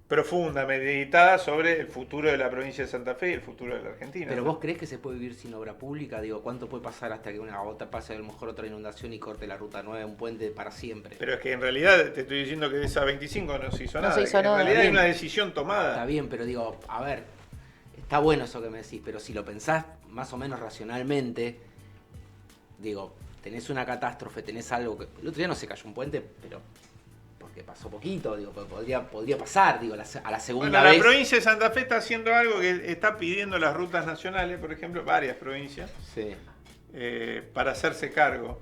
profunda, meditada sobre el futuro de la provincia de Santa Fe y el futuro de la Argentina. Pero vos creés que se puede vivir sin obra pública? Digo, ¿cuánto puede pasar hasta que una gota pase a lo mejor otra inundación y corte la ruta 9, un puente para siempre? Pero es que en realidad te estoy diciendo que de esas 25 no se hizo No nada. se hizo En nada. realidad hay Bien. una decisión tomada. Está bien, pero digo, a ver, está bueno eso que me decís, pero si lo pensás más o menos racionalmente, digo, tenés una catástrofe, tenés algo que... El otro día no se cayó un puente, pero porque pasó poquito, digo, podría pasar, digo, a la segunda Bueno, vez. la provincia de Santa Fe está haciendo algo que está pidiendo las rutas nacionales, por ejemplo, varias provincias, Sí. para hacerse cargo.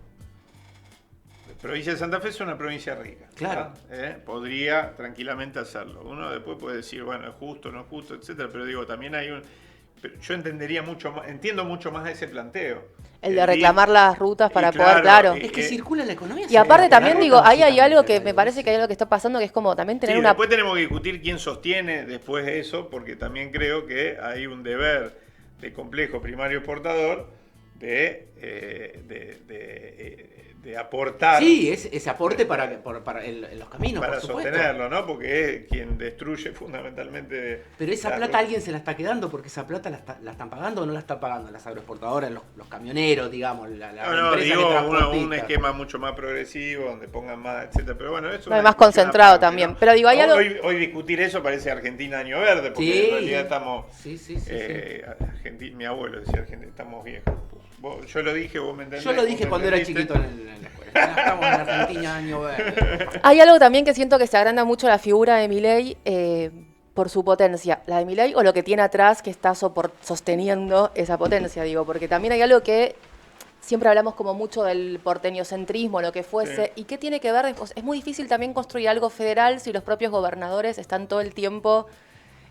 La provincia de Santa Fe es una provincia rica. Claro. ¿verdad? Podría tranquilamente hacerlo. Uno después puede decir, bueno, es justo, no es justo, etcétera, pero digo, también hay un... Pero yo entendería mucho más, entiendo mucho más ese planteo. el de reclamar las rutas para y poder, claro, claro. Es que circula la economía. Y aparte se ve, también la digo, ruta ahí hay musicalmente algo que la me parece que hay algo que está pasando que es como también tener Sí, una... después tenemos que discutir quién sostiene después de eso, porque también creo que hay un deber de complejo primario exportador de aportar Sí, ese aporte para en los caminos, para por supuesto. sostenerlo, ¿no? Porque es quien destruye fundamentalmente. Pero esa la plata ruta. alguien se la está quedando porque esa plata la están pagando o no la están pagando las agroexportadoras, los camioneros, digamos, la No, empresa digo que un transportista. esquema mucho más progresivo, donde pongan más, etcétera. Pero bueno, eso No, y más concentrado también. Pero digo, hay algo- Hoy discutir eso parece Argentina año verde, porque Sí. en realidad estamos. Sí. Mi abuelo decía Argentina, estamos viejos. Yo lo dije, vos me entendés. Yo lo dije vos me cuando era entendiste. chiquito en la escuela. Ya estamos en Argentina, año verde. Hay algo también que siento que se agranda mucho la figura de Milei por su potencia. La de Milei o lo que tiene atrás que está sosteniendo esa potencia, digo. Porque también hay algo que siempre hablamos como mucho del porteñocentrismo, lo que fuese. Sí. ¿Y qué tiene que ver? Es muy difícil también construir algo federal si los propios gobernadores están todo el tiempo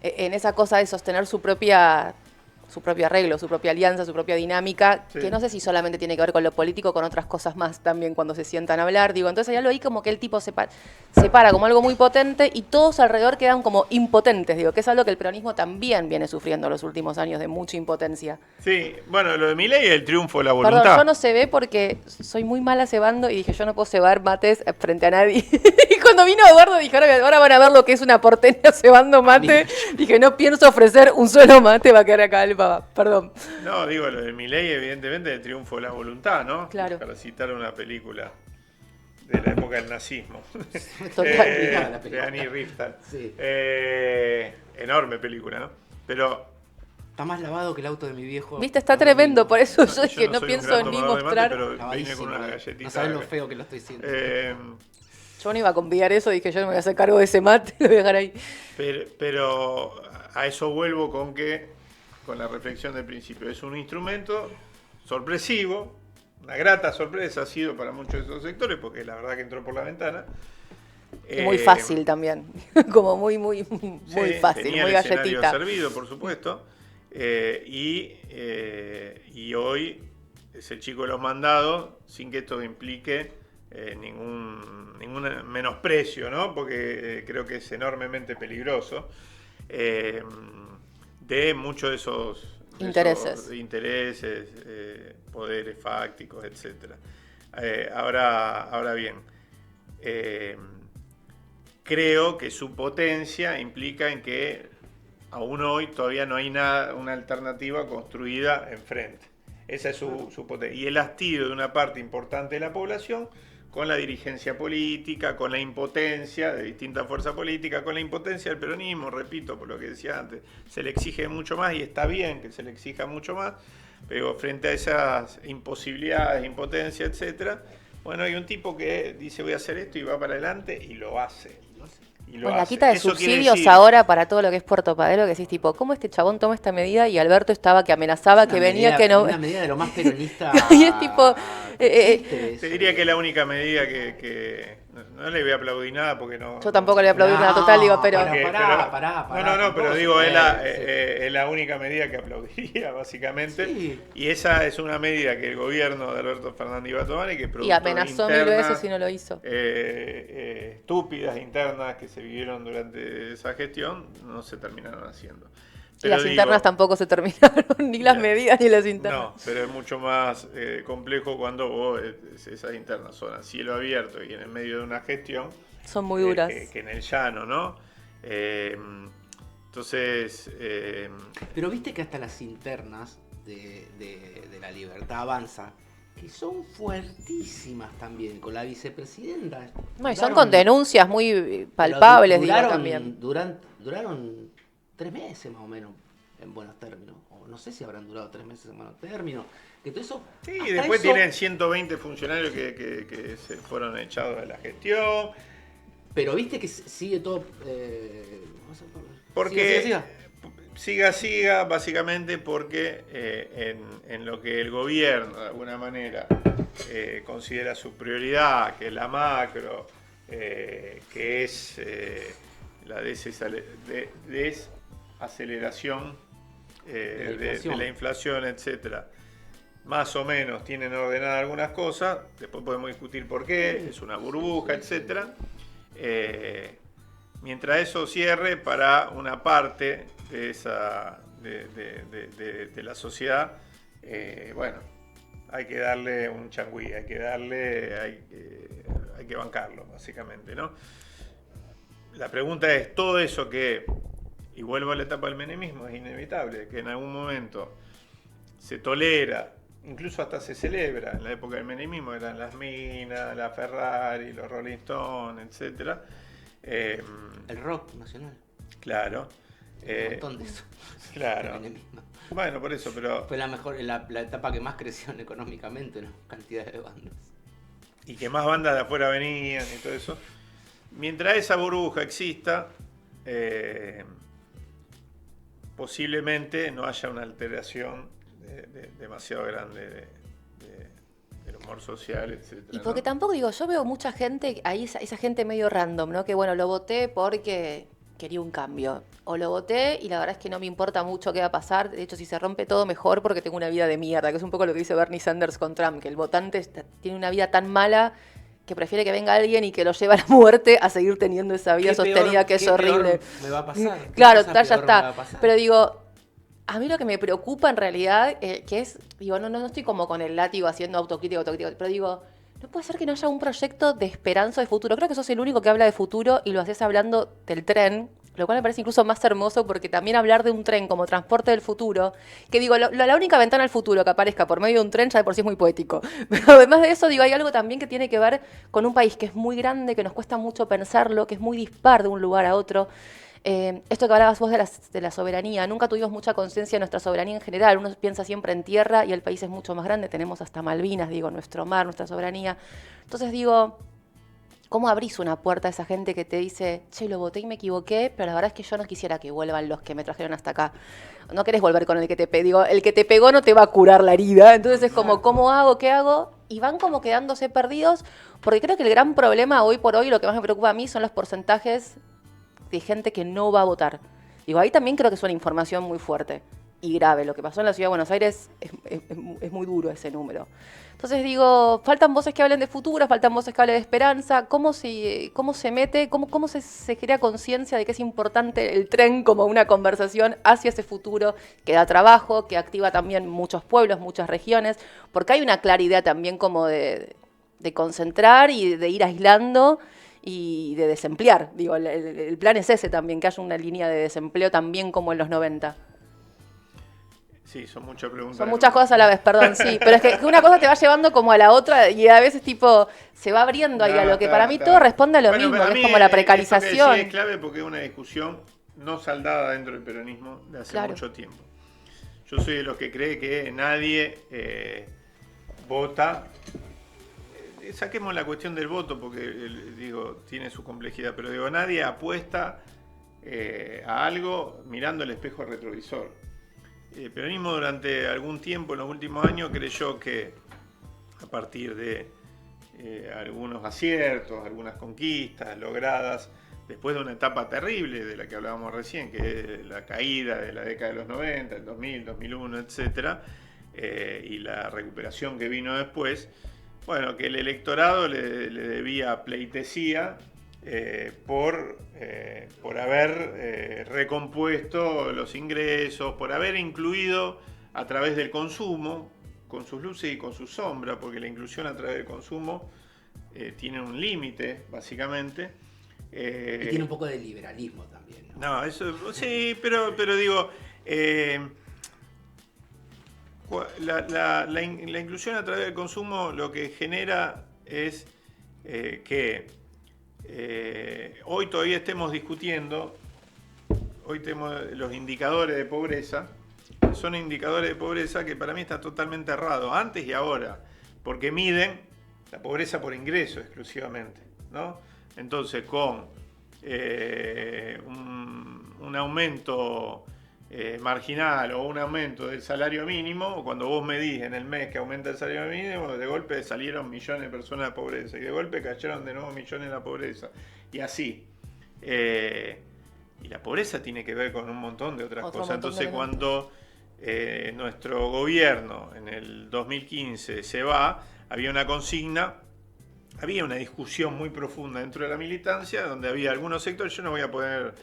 en esa cosa de sostener su propio arreglo, su propia alianza, su propia dinámica, Sí. que no sé si solamente tiene que ver con lo político, con otras cosas más también cuando se sientan a hablar, digo, entonces hay algo ahí como que el tipo se para como algo muy potente y todos alrededor quedan como impotentes, digo, que es algo que el peronismo también viene sufriendo los últimos años de mucha impotencia. Sí, bueno, lo de Milei es el triunfo de la voluntad. Perdón, yo no cebé porque soy muy mala cebando y dije, yo no puedo cebar mates frente a nadie. Y cuando vino Eduardo dije, ahora van a ver lo que es una porteña cebando mate. Dije, no pienso ofrecer un solo mate, va a quedar acá el pava. Perdón. No, digo, lo de Milei evidentemente es el triunfo de la voluntad, ¿no? Claro. Para citar una película de la época del nazismo. Total. De Annie Rieftal. Sí. Enorme película, ¿no? Pero Está más lavado que el auto de mi viejo. Viste, está tremendo, por eso yo dije, no no soy un pienso gran ni tomador de mate, mostrar. pero vine Lavadísimo, con una galletita. No sabes lo acá. feo que lo estoy haciendo. Yo no iba a convidar eso, dije, yo no me voy a hacer cargo de ese mate, lo voy a dejar ahí. Pero a eso vuelvo con la reflexión del principio. Es un instrumento sorpresivo, una grata sorpresa ha sido para muchos de esos sectores, porque la verdad que entró por la ventana. Y muy fácil también, como muy Sí, fácil, tenía muy el escenario galletita. servido, por supuesto. Y hoy es el chico de los mandados, sin que esto implique ningún menosprecio, ¿no? Porque creo que es enormemente peligroso, de muchos de esos intereses, poderes fácticos, etc. Ahora bien, creo que su potencia implica en que aún hoy todavía no hay una alternativa construida enfrente. Esa es su potencia. Y el hastío de una parte importante de la población con la dirigencia política, con la impotencia de distintas fuerzas políticas, con la impotencia del peronismo, repito, por lo que decía antes, se le exige mucho más y está bien que se le exija mucho más, pero frente a esas imposibilidades, impotencia, etcétera, bueno, hay un tipo que dice voy a hacer esto y va para adelante y lo hace. Con la quita de Eso quiere subsidios decir- ahora para todo lo que es Puerto Padero, que decís tipo, ¿cómo este chabón toma esta medida? Y Alberto estaba que amenazaba, que venía, que no... Una medida de lo más peronista. Y es tipo, existe Te eso. diría que es la única medida que no le voy a aplaudir nada porque no... Yo tampoco le voy a aplaudir nada total, digo, pero... Porque- Pará, no, tampoco pero se digo, puede, es la única medida que aplaudiría, básicamente. Sí. Y esa es una medida que el gobierno de Alberto Fernández iba a tomar y que Y producto amenazó de 1000 internas, veces y no lo hizo. estúpidas internas que se vivieron durante esa gestión no se terminaron haciendo. Y Pero las digo, internas tampoco se terminaron, ni las Ya. medidas ni las internas. No, pero es mucho más complejo cuando vos, esas internas son a cielo abierto y en el medio de una gestión Son muy duras. que en el llano, ¿no? Entonces, Pero viste que hasta las internas de la Libertad Avanza, que son fuertísimas también, con la vicepresidenta. No, y son Duraron- con denuncias muy pero palpables, digo, duraron- también. Duraron 3 meses más o menos, en buenos términos. O no sé si habrán durado 3 meses en buenos términos. Que todo eso, sí, hasta después eso- tienen 120 funcionarios que se fueron echados de la gestión. Pero viste que sigue todo. Porque siga. siga, básicamente porque en lo que el gobierno de alguna manera considera su prioridad, que es la macro, que es la desaceleración de la inflación, etcétera. Más o menos tienen ordenadas algunas cosas, después podemos discutir por qué, es una burbuja, etcétera. Mientras eso cierre para una parte de esa de la sociedad, bueno, hay que darle un changüí, hay que bancarlo, básicamente, ¿no? La pregunta es, todo eso que, y vuelvo a la etapa del menemismo, es inevitable, que en algún momento se tolera, incluso hasta se celebra, en la época del menemismo eran las minas, la Ferrari, los Rolling Stones, etcétera. El rock nacional. Claro. Un montón de eso. Claro. El menemismo. Bueno, por eso, pero... Fue la etapa que más creció económicamente, ¿no? Cantidad de bandas. Y que más bandas de afuera venían y todo eso. Mientras esa burbuja exista, posiblemente no haya una alteración demasiado grande del humor social, etc. Y porque tampoco digo, yo veo mucha gente, ahí esa gente medio random, ¿no? Que bueno, lo voté porque quería un cambio. O lo voté y la verdad es que no me importa mucho qué va a pasar. De hecho, si se rompe todo, mejor porque tengo una vida de mierda, que es un poco lo que dice Bernie Sanders con Trump, que el votante tiene una vida tan mala que prefiere que venga alguien y que lo lleve a la muerte a seguir teniendo esa vida ¿Qué sostenida peor- que es qué peor horrible. me va a pasar? ¿Qué Claro, cosa ya peor me va a está. pasar? Pero digo, a mí lo que me preocupa en realidad, que es, digo, no estoy como con el látigo haciendo autocrítica, pero digo, no puede ser que no haya un proyecto de esperanza de futuro. Creo que sos el único que habla de futuro y lo haces hablando del tren Lo cual me parece incluso más hermoso porque también hablar de un tren como transporte del futuro, que digo, la única ventana al futuro que aparezca por medio de un tren ya de por sí es muy poético. Pero además de eso, digo, hay algo también que tiene que ver con un país que es muy grande, que nos cuesta mucho pensarlo, que es muy dispar de un lugar a otro. Esto que hablabas vos de la soberanía, nunca tuvimos mucha conciencia de nuestra soberanía en general. Uno piensa siempre en tierra y el país es mucho más grande, tenemos hasta Malvinas, digo, nuestro mar, nuestra soberanía. Entonces digo, ¿cómo abrís una puerta a esa gente que te dice, che, lo voté y me equivoqué, pero la verdad es que yo no quisiera que vuelvan los que me trajeron hasta acá? No querés volver con el que te pegó. El que te pegó no te va a curar la herida. Entonces es como, ¿cómo hago? ¿Qué hago? Y van como quedándose perdidos, porque creo que el gran problema hoy por hoy, lo que más me preocupa a mí, son los porcentajes de gente que no va a votar. Digo, ahí también creo que es una información muy fuerte y grave. Lo que pasó en la Ciudad de Buenos Aires es muy duro ese número. Entonces digo, faltan voces que hablen de futuro, faltan voces que hablen de esperanza. ¿Cómo se mete, cómo se crea conciencia de que es importante el tren como una conversación hacia ese futuro que da trabajo, que activa también muchos pueblos, muchas regiones? Porque hay una clara idea también como de concentrar y de ir aislando y de desemplear. Digo, el plan es ese también, que haya una línea de desempleo también como en los 90. Sí, son muchas preguntas. Son muchas cosas a la vez, perdón, sí. Pero es que una cosa te va llevando como a la otra y a veces tipo se va abriendo ahí a lo que para mí todo responde a lo mismo, para que mí es como la esto que precarización. decís es clave porque es una discusión no saldada dentro del peronismo de hace mucho tiempo. Yo soy de los que cree que nadie vota. Saquemos la cuestión del voto porque digo tiene su complejidad, pero digo nadie apuesta a algo mirando el espejo retrovisor. El peronismo durante algún tiempo, en los últimos años, creyó que a partir de algunos aciertos, algunas conquistas logradas después de una etapa terrible de la que hablábamos recién, que es la caída de la década de los 90, el 2000, 2001, etcétera, y la recuperación que vino después, bueno, que el electorado le debía pleitesía por haber recompuesto los ingresos, por haber incluido a través del consumo, con sus luces y con sus sombras, porque la inclusión a través del consumo tiene un límite, básicamente. Y tiene un poco de liberalismo también, ¿no? No, eso sí, pero digo, la inclusión a través del consumo lo que genera es que hoy todavía estemos discutiendo, hoy tenemos los indicadores de pobreza, son indicadores de pobreza que para mí está totalmente errado, antes y ahora, porque miden la pobreza por ingreso exclusivamente, ¿no? Entonces con un aumento marginal o un aumento del salario mínimo, cuando vos medís en el mes que aumenta el salario mínimo, de golpe salieron millones de personas de pobreza y de golpe cayeron de nuevo millones de la pobreza y así. Y la pobreza tiene que ver con un montón de otras cosas. Entonces cuando nuestro gobierno en el 2015 se va, había una consigna, había una discusión muy profunda dentro de la militancia, donde había algunos sectores, yo no voy a poner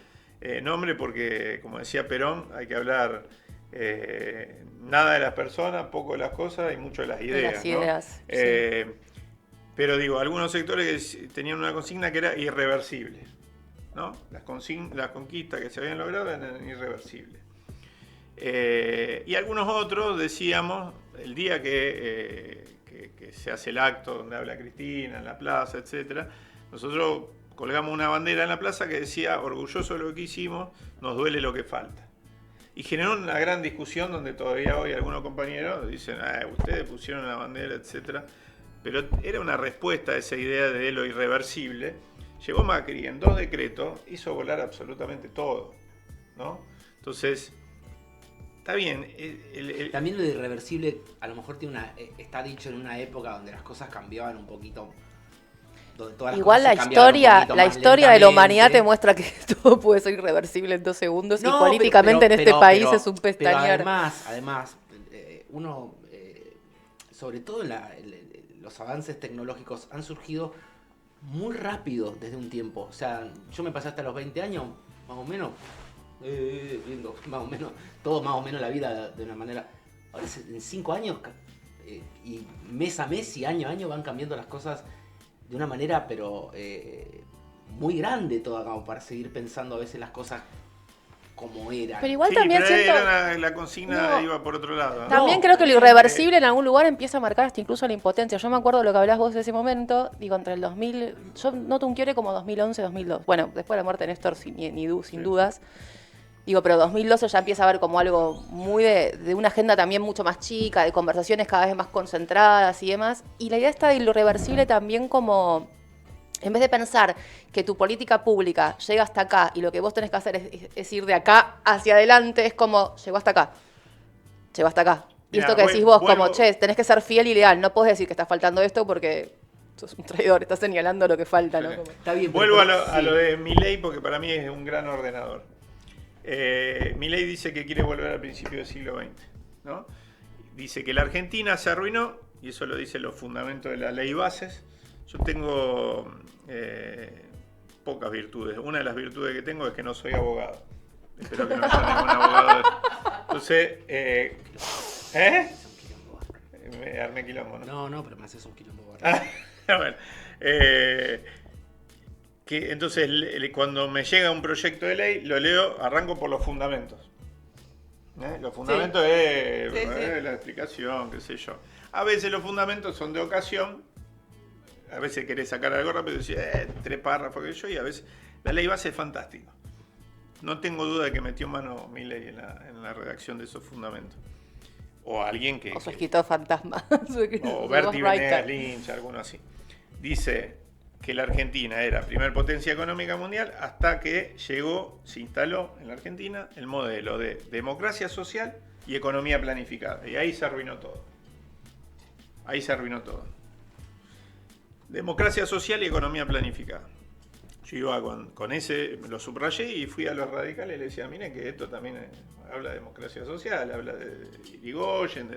nombre porque, como decía Perón, hay que hablar nada de las personas, poco de las cosas y mucho de las ideas. Las ideas, ¿no? sí. Pero digo, algunos sectores que tenían una consigna que era irreversible, ¿no? Las conquistas que se habían logrado eran irreversibles. Y algunos otros decíamos, el día que se hace el acto donde habla Cristina, en la plaza, etc., nosotros colgamos una bandera en la plaza que decía, orgulloso de lo que hicimos, nos duele lo que falta. Y generó una gran discusión donde todavía hoy algunos compañeros dicen, ustedes pusieron la bandera, etc. Pero era una respuesta a esa idea de lo irreversible. Llegó Macri en 2 decretos, hizo volar absolutamente todo, ¿no? Entonces, está bien. También lo de irreversible a lo mejor está dicho en una época donde las cosas cambiaban un poquito. Igual la historia de la humanidad te muestra que todo puede ser irreversible en 2 segundos y políticamente en este país es un pestañear. Pero además uno, sobre todo los avances tecnológicos han surgido muy rápido desde un tiempo. O sea, yo me pasé hasta los 20 años, más o menos, viendo más o menos, todo más o menos la vida de una manera. Ahora en 5 años, y mes a mes y año a año van cambiando las cosas de una manera, pero muy grande toda como para seguir pensando a veces las cosas como eran. Pero igual Sí, también pero siento... la consigna No. iba por otro lado, ¿no? También No, creo que lo también, irreversible en algún lugar empieza a marcar hasta incluso la impotencia. Yo me acuerdo de lo que hablás vos de ese momento, digo, entre el 2000, yo noto un quiebre como 2011, 2002. Bueno, después de la muerte de Néstor, sin dudas. Digo, pero 2012 ya empieza a ver como algo muy de una agenda también mucho más chica, de conversaciones cada vez más concentradas y demás. Y la idea está de lo irreversible también como... En vez de pensar que tu política pública llega hasta acá y lo que vos tenés que hacer es ir de acá hacia adelante, es como, llegó hasta acá. Llegó hasta acá. Y Mirá, esto que decís vos, como, vuelvo- che, tenés que ser fiel y leal. No podés decir que está faltando esto porque sos un traidor, estás señalando lo que falta, ¿no? Sí. Como- Está bien, Vuelvo pero- a sí. lo de Milei porque para mí es un gran ordenador. Milei dice que quiere volver al principio del siglo XX, ¿no? Dice que la Argentina se arruinó, y eso lo dicen los fundamentos de la ley bases. Yo tengo pocas virtudes. Una de las virtudes que tengo es que no soy abogado. Espero que no haya ningún abogado. Entonces, me armé quilombo, ¿no? No, pero me haces un quilombo. Bueno, que entonces cuando me llega un proyecto de ley, lo leo, arranco por los fundamentos. Los fundamentos es la explicación, qué sé yo. A veces los fundamentos son de ocasión, a veces querés sacar algo rápido y decís, 3 párrafos que yo, y a veces la ley base es fantástico. No tengo duda de que metió mano Milei en la redacción de esos fundamentos. O alguien que... O su escritor fantasma. O Bertie Venegas Lynch, alguno así. Dice que la Argentina era primer potencia económica mundial hasta que llegó, se instaló en la Argentina el modelo de democracia social y economía planificada. Y ahí se arruinó todo. Ahí se arruinó todo. Democracia social y economía planificada. Yo iba con ese, lo subrayé y fui a los radicales y le decía, miren que esto también habla de democracia social, habla de Irigoyen,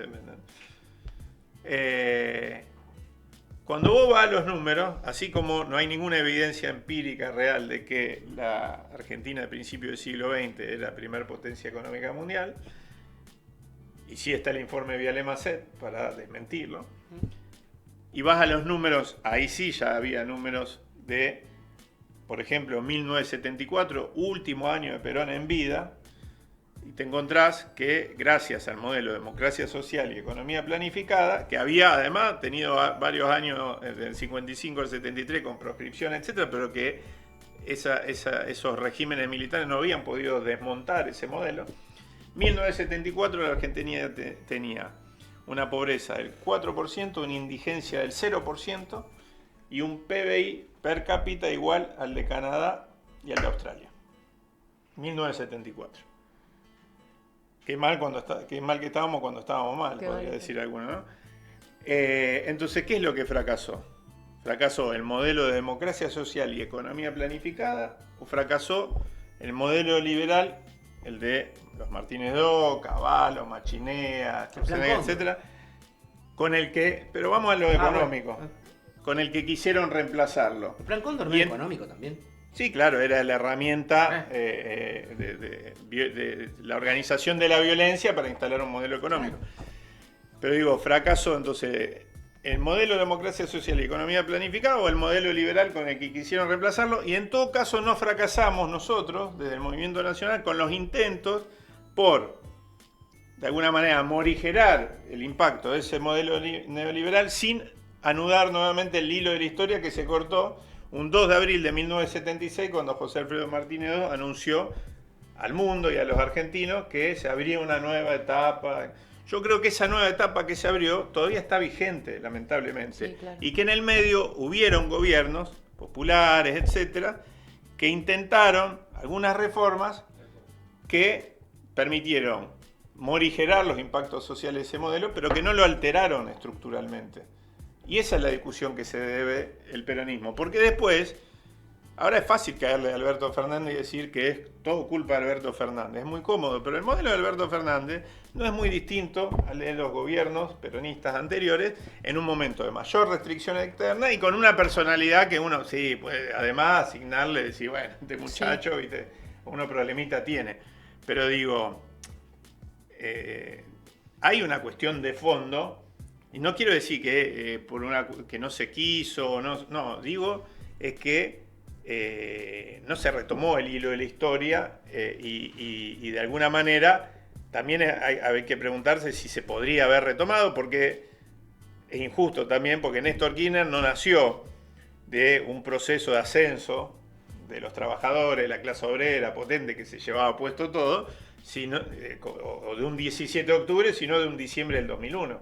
cuando vos vas a los números, así como no hay ninguna evidencia empírica real de que la Argentina de principio del siglo XX era la primer potencia económica mundial, y sí está el informe Viale-Macet para desmentirlo, y vas a los números, ahí sí ya había números de, por ejemplo, 1974, último año de Perón en vida, y te encontrás que gracias al modelo de democracia social y economía planificada, que había además tenido varios años, del 55 al 73 con proscripción, etcétera, pero que esos regímenes militares no habían podido desmontar ese modelo. 1974 la Argentina tenía una pobreza del 4%, una indigencia del 0% y un PBI per cápita igual al de Canadá y al de Australia. 1974. Qué mal que estábamos cuando estábamos mal, Qué podría mal. decir alguno, ¿no? Entonces, ¿qué es lo que fracasó? ¿Fracasó el modelo de democracia social y economía planificada? ¿O fracasó el modelo liberal, el de los Martínez Do, Cavallo, Machinea, etcétera? Con el que, pero vamos a lo económico, con el que quisieron reemplazarlo. El plan Cóndor no Y es en- económico también. Sí, claro, era la herramienta de la organización de la violencia para instalar un modelo económico. Pero digo, fracaso, entonces, ¿el modelo de democracia social y economía planificada o el modelo liberal con el que quisieron reemplazarlo? Y en todo caso no fracasamos nosotros, desde el Movimiento Nacional, con los intentos por, de alguna manera, morigerar el impacto de ese modelo neoliberal sin anudar nuevamente el hilo de la historia que se cortó un 2 de abril de 1976, cuando José Alfredo Martínez Do anunció al mundo y a los argentinos que se abría una nueva etapa. Yo creo que esa nueva etapa que se abrió todavía está vigente, lamentablemente. Sí, claro. Y que en el medio hubieron gobiernos populares, etcétera, que intentaron algunas reformas que permitieron morigerar los impactos sociales de ese modelo, pero que no lo alteraron estructuralmente. Y esa es la discusión que se debe el peronismo. Porque después, ahora es fácil caerle a Alberto Fernández y decir que es todo culpa de Alberto Fernández. Es muy cómodo, pero el modelo de Alberto Fernández no es muy distinto al de los gobiernos peronistas anteriores, en un momento de mayor restricción externa y con una personalidad que uno, sí, puede además asignarle, decir, bueno, este muchacho, ¿viste? Uno problemita tiene. Pero digo, hay una cuestión de fondo. Y no quiero decir que que no se quiso, no, digo es que no se retomó el hilo de la historia y de alguna manera también hay que preguntarse si se podría haber retomado, porque es injusto también, porque Néstor Kirchner no nació de un proceso de ascenso de los trabajadores, la clase obrera potente que se llevaba puesto todo, sino, o de un 17 de octubre, sino de un diciembre del 2001.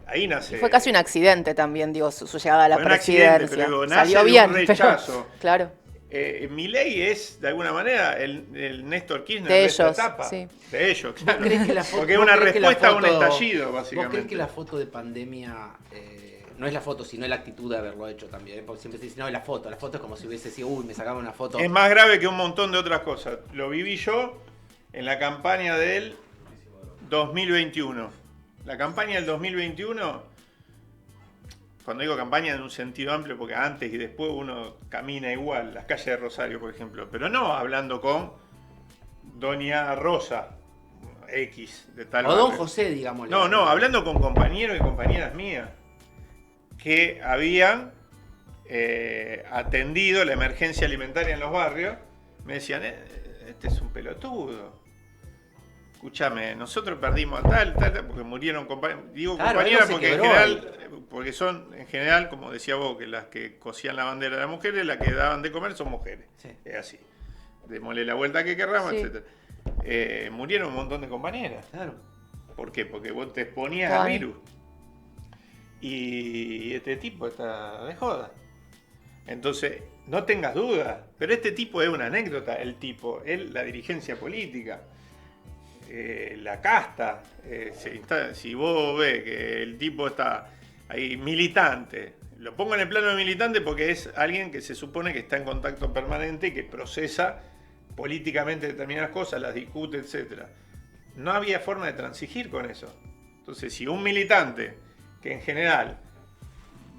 Ahí nace. Y fue casi un accidente también, digo, su llegada a la Fue un accidente, presidencia. pero digo, nace Salió de bien, un rechazo. pero, claro. Milei es, de alguna manera, el Néstor Kirchner De esta ellos, etapa. sí. De ellos, ¿Vos claro. creés que la foto- Porque es vos una creés que la respuesta a un foto- estallido, ¿Vos básicamente. crees que la foto de pandemia, no es la foto, sino la actitud de haberlo hecho también? Porque siempre se dice, no, es la foto es como si hubiese sido, uy, me sacaba una foto. Es más grave que un montón de otras cosas. Lo viví yo en la campaña del 2021. La campaña del 2021, cuando digo campaña en un sentido amplio, porque antes y después uno camina igual, las calles de Rosario, por ejemplo, pero no hablando con Doña Rosa X de tal O Don barrio. José, digámosle. No, hablando con compañeros y compañeras mías que habían atendido la emergencia alimentaria en los barrios, me decían, este es un pelotudo. Escúchame, nosotros perdimos a tal, porque murieron compañeras. Digo Claro, compañeras algo se porque en quebró general, porque son en general, como decía vos, que las que cosían la bandera de las mujeres, las que daban de comer son mujeres. Sí. Es así. Démosle la vuelta que querramos, Sí. etc. Murieron un montón de compañeras. Claro. ¿Por qué? Porque vos te exponías Estaba al ahí. virus. Y este tipo está de joda. Entonces, no tengas dudas. Pero este tipo es una anécdota. El tipo, la dirigencia política, la casta. Si vos ves que el tipo está ahí militante, lo pongo en el plano de militante porque es alguien que se supone que está en contacto permanente y que procesa políticamente determinadas cosas, las discute, etc. No había forma de transigir con eso. Entonces, si un militante que en general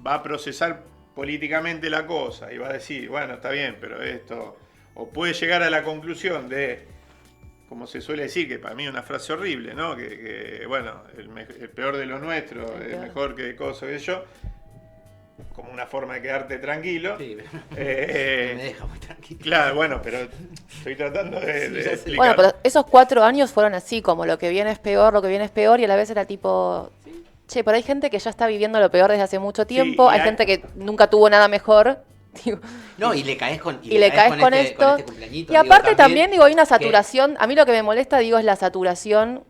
va a procesar políticamente la cosa y va a decir, bueno, está bien, pero esto, o puede llegar a la conclusión de, como se suele decir, que para mí es una frase horrible, ¿no? Que bueno, el peor de lo nuestro es mejor que cosas que yo, como una forma de quedarte tranquilo. Sí, me deja muy tranquilo. Claro, bueno, pero estoy tratando de sé. explicar. Bueno, pero esos 4 años fueron así, como lo que viene es peor, lo que viene es peor, y a la vez era tipo, che, pero hay gente que ya está viviendo lo peor desde hace mucho tiempo, y hay gente que nunca tuvo nada mejor. Digo, No, y le caes con, y le caes con este, esto. con este cumpleañito. Y aparte también, digo, hay una que- saturación. A mí lo que me molesta, digo, es la saturación.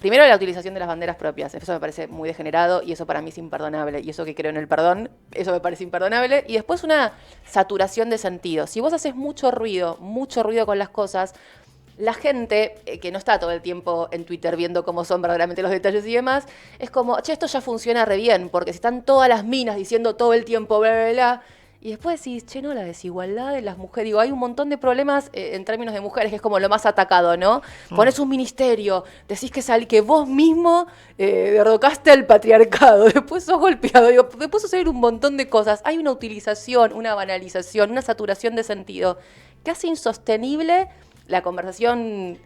Primero, la utilización de las banderas propias. Eso me parece muy degenerado y eso para mí es imperdonable. Y eso que creo en el perdón, eso me parece imperdonable. Y después una saturación de sentido. Si vos haces mucho ruido con las cosas, la gente que no está todo el tiempo en Twitter viendo cómo son verdaderamente los detalles y demás, es como, che, esto ya funciona re bien, porque si están todas las minas diciendo todo el tiempo bla, bla, bla, y después decís, che, no, la desigualdad de las mujeres, digo, hay un montón de problemas en términos de mujeres, que es como lo más atacado, ¿no? Ponés un ministerio, decís que vos mismo derrocaste al patriarcado, después sos golpeado, digo, después suceden un montón de cosas. Hay una utilización, una banalización, una saturación de sentido que hace insostenible la conversación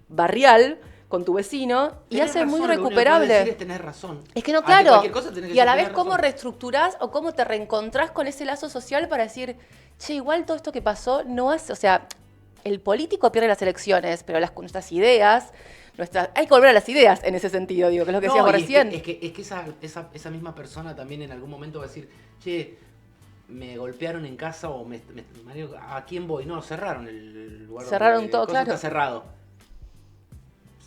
barrial con tu vecino y Tenés hace muy razón, lo único que puedes recuperable. decir es tener razón. Es que no, Ante claro. cualquier cosa tenés que Y a la decir, vez tenés cómo razón. reestructurás o cómo te reencontrás con ese lazo social para decir, che, igual todo esto que pasó no hace, o sea, el político pierde las elecciones, pero nuestras ideas, hay que volver a las ideas en ese sentido, digo, que es lo que No, decíamos y recién. Es que esa misma persona también en algún momento va a decir, che, me golpearon en casa o ¿a quién voy? No, cerraron el lugar. Cerraron donde todo, el coso claro. está cerrado.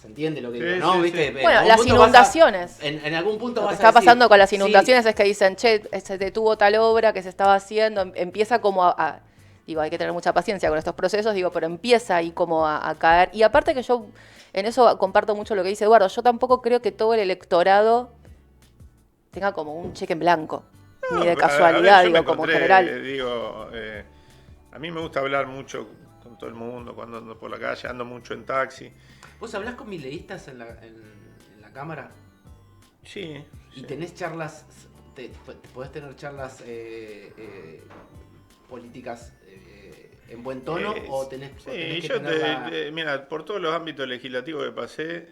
¿Se entiende lo que Sí, digo? ¿No? sí, ¿Viste? sí. En Bueno, algún las punto inundaciones. En algún punto Lo que vas está a decir, pasando con las sí, inundaciones es que dicen, che, se detuvo tal obra que se estaba haciendo, empieza como digo, hay que tener mucha paciencia con estos procesos, digo, pero empieza ahí como a caer. Y aparte que yo en eso comparto mucho lo que dice Eduardo, yo tampoco creo que todo el electorado tenga como un cheque en blanco, No, ni de pero, casualidad, a ver, yo digo, me como en encontré, general. Digo, a mí me gusta hablar mucho con todo el mundo cuando ando por la calle, ando mucho en taxi. ¿Vos hablás con mileístas en la cámara? Sí. ¿Y sí. tenés charlas, podés tener charlas políticas en buen tono o tenés Sí, que yo tener mira, por todos los ámbitos legislativos que pasé,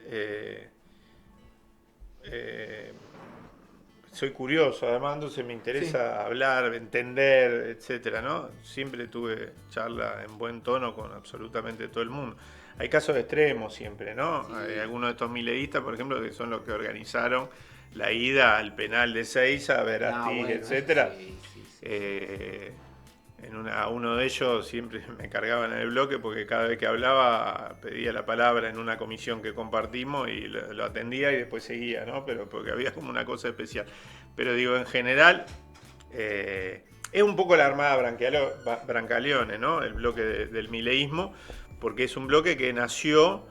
soy curioso, además entonces me interesa hablar, entender, etcétera, ¿no? Siempre tuve charla en buen tono con absolutamente todo el mundo. Hay casos extremos siempre, ¿no? Sí. Hay algunos de estos mileístas, por ejemplo, que son los que organizaron la ida al penal de Seiza, a ver a Tig, etcétera. A uno de ellos siempre me cargaban en el bloque porque cada vez que hablaba pedía la palabra en una comisión que compartimos y lo atendía y después seguía, ¿no? Pero porque había como una cosa especial. Pero digo, en general, es un poco la Armada Brancaleone, ¿no? El bloque del mileísmo, porque es un bloque que nació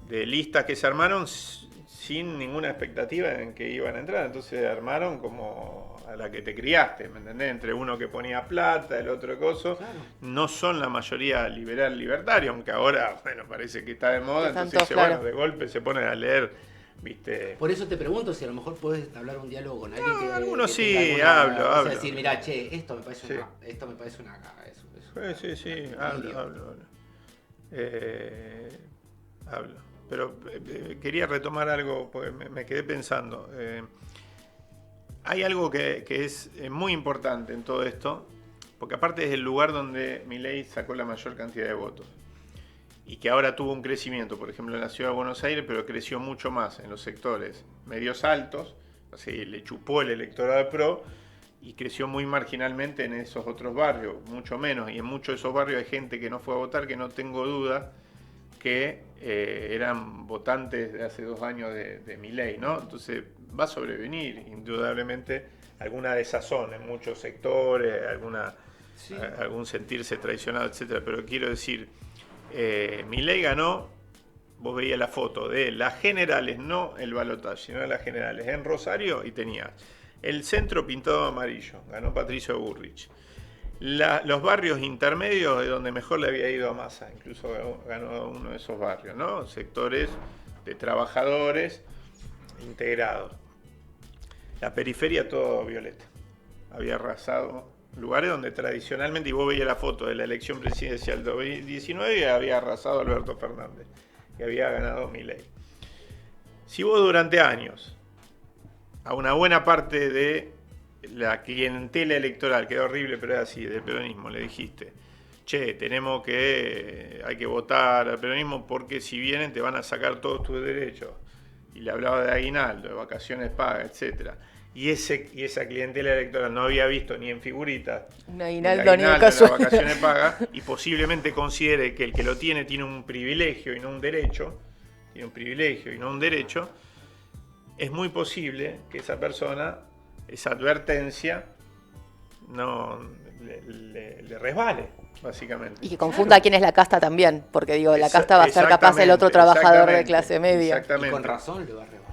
de listas que se armaron sin ninguna expectativa en que iban a entrar. Entonces armaron como a la que te criaste, ¿me entendés? Entre uno que ponía plata, el otro coso. Claro. No son la mayoría libertario, aunque ahora, bueno, parece que está de moda. Están Entonces todos, dice, claro. bueno, de golpe se ponen a leer, ¿viste? Por eso te pregunto si a lo mejor podés entablar un diálogo con alguien que. algunos que sí, tenga alguna- hablo. O sea, decir, mirá, che, esto me parece Sí. una caga. Eso. Sí, hablo. Hablo. Pero quería retomar algo, porque me quedé pensando. Hay algo que es muy importante en todo esto, porque aparte es el lugar donde Milei sacó la mayor cantidad de votos. Y que ahora tuvo un crecimiento, por ejemplo, en la ciudad de Buenos Aires, pero creció mucho más en los sectores medios altos, así le chupó el electorado de PRO, y creció muy marginalmente en esos otros barrios, mucho menos. Y en muchos de esos barrios hay gente que no fue a votar, que no tengo duda que eran votantes de hace 2 años de Milei, ¿no? Entonces va a sobrevenir indudablemente alguna desazón en muchos sectores, algún sentirse traicionado, etcétera. Pero quiero decir, Milei ganó, vos veías la foto de las generales, no el balotaje, sino de las generales en Rosario, y tenías el centro pintado de amarillo, ganó Patricio Bullrich. Los barrios intermedios de donde mejor le había ido a Massa, incluso ganó uno de esos barrios, ¿no? Sectores de trabajadores integrados. La periferia todo violeta. Había arrasado lugares donde tradicionalmente, y vos veías la foto de la elección presidencial de 2019, y había arrasado Alberto Fernández, que había ganado Milei. Si vos durante años a una buena parte de la clientela electoral, queda horrible, pero es así, del peronismo, le dijiste, che, hay que votar al peronismo porque si vienen te van a sacar todos tus derechos, y le hablaba de aguinaldo, de vacaciones pagas, etcétera, y esa clientela electoral no había visto ni en figuritas Un el aguinaldo ni de las casual. vacaciones pagas, y posiblemente considere que el que lo tiene un privilegio y no un derecho, es muy posible que esa persona, esa advertencia, no le resbale, básicamente. Y que confunda quién es la casta también, porque digo, la casta va a ser capaz el otro trabajador de clase media. Exactamente. Y con razón le va a rebalar.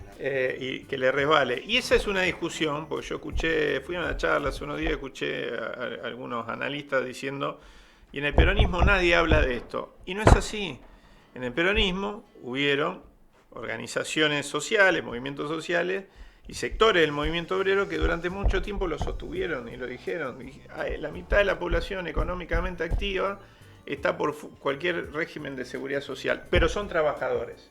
Y que le resbale. Y esa es una discusión, porque yo fui a una charla hace unos días, escuché a algunos analistas diciendo, y en el peronismo nadie habla de esto. Y no es así. En el peronismo hubieron organizaciones sociales, movimientos sociales, y sectores del movimiento obrero que durante mucho tiempo lo sostuvieron y lo dijeron. La mitad de la población económicamente activa está por cualquier régimen de seguridad social, pero son trabajadores.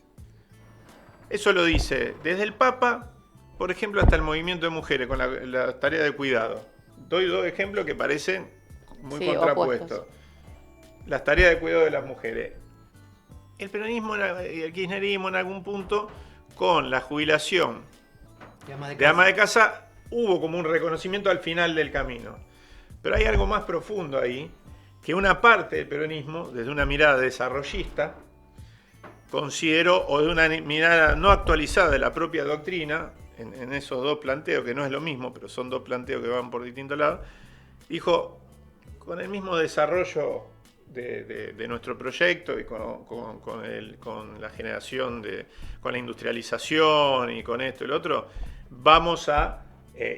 Eso lo dice desde el Papa, por ejemplo, hasta el movimiento de mujeres con la tarea de cuidado. Doy 2 ejemplos que parecen muy contrapuestos. Opuestos. Las tareas de cuidado de las mujeres. El peronismo y el kirchnerismo en algún punto, con la jubilación de ama de casa, hubo como un reconocimiento al final del camino. Pero hay algo más profundo ahí, que una parte del peronismo, desde una mirada desarrollista, consideró, o de una mirada no actualizada de la propia doctrina, en esos 2 planteos, que no es lo mismo, pero son 2 planteos que van por distintos lados, dijo, con el mismo desarrollo de nuestro proyecto y con la generación, con la industrialización y con esto y lo otro, vamos a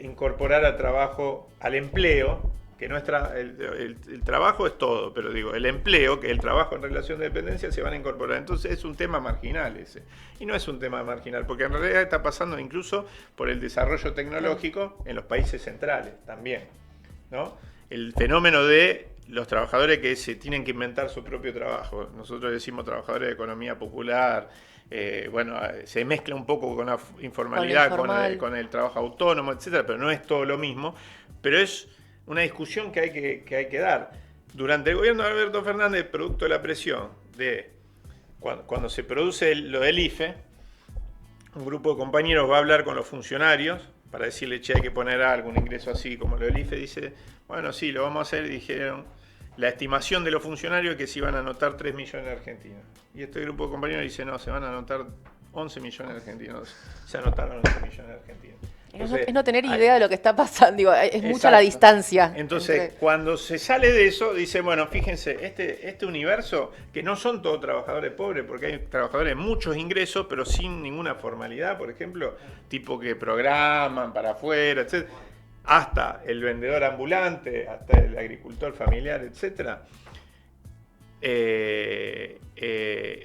incorporar al trabajo, al empleo, que el trabajo es todo, pero digo, el empleo, que el trabajo en relación de dependencia, se van a incorporar. Entonces es un tema marginal ese. Y no es un tema marginal, porque en realidad está pasando incluso por el desarrollo tecnológico en los países centrales también, ¿no? El fenómeno de los trabajadores que se tienen que inventar su propio trabajo. Nosotros decimos trabajadores de economía popular. Bueno, se mezcla un poco con la informalidad, con el trabajo autónomo, etcétera, pero no es todo lo mismo. Pero es una discusión que hay que dar. Durante el gobierno de Alberto Fernández, producto de la presión de cuando se produce lo del IFE, un grupo de compañeros va a hablar con los funcionarios para decirle, che, hay que poner algún ingreso así como lo del IFE. Dice, bueno, sí, lo vamos a hacer. Y dijeron, la estimación de los funcionarios es que se iban a anotar 3 millones de argentinos. Y este grupo de compañeros dice, no, se van a anotar 11 millones de argentinos. Se anotaron 11 millones de argentinos. Entonces, es no tener idea de lo que está pasando, digo, es mucha la distancia. Entonces, cuando se sale de eso, dice, bueno, fíjense, este universo, que no son todos trabajadores pobres, porque hay trabajadores de muchos ingresos, pero sin ninguna formalidad, por ejemplo, tipo que programan para afuera, etc., hasta el vendedor ambulante, hasta el agricultor familiar, etc.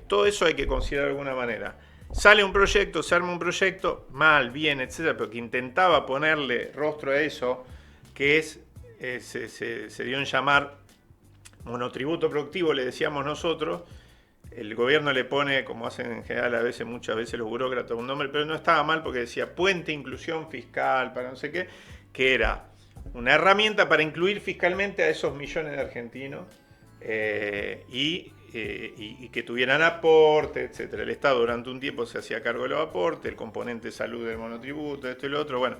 Todo eso hay que considerar de alguna manera. Sale un proyecto, se arma un proyecto, mal, bien, etcétera, pero que intentaba ponerle rostro a eso, que es, se dio en llamar monotributo productivo, le decíamos nosotros. El gobierno le pone, como hacen en general muchas veces los burócratas, un nombre, pero no estaba mal porque decía puente inclusión fiscal, para no sé qué, que era una herramienta para incluir fiscalmente a esos millones de argentinos y que tuvieran aporte, etcétera. El Estado durante un tiempo se hacía cargo de los aportes, el componente salud del monotributo, esto y lo otro. Bueno,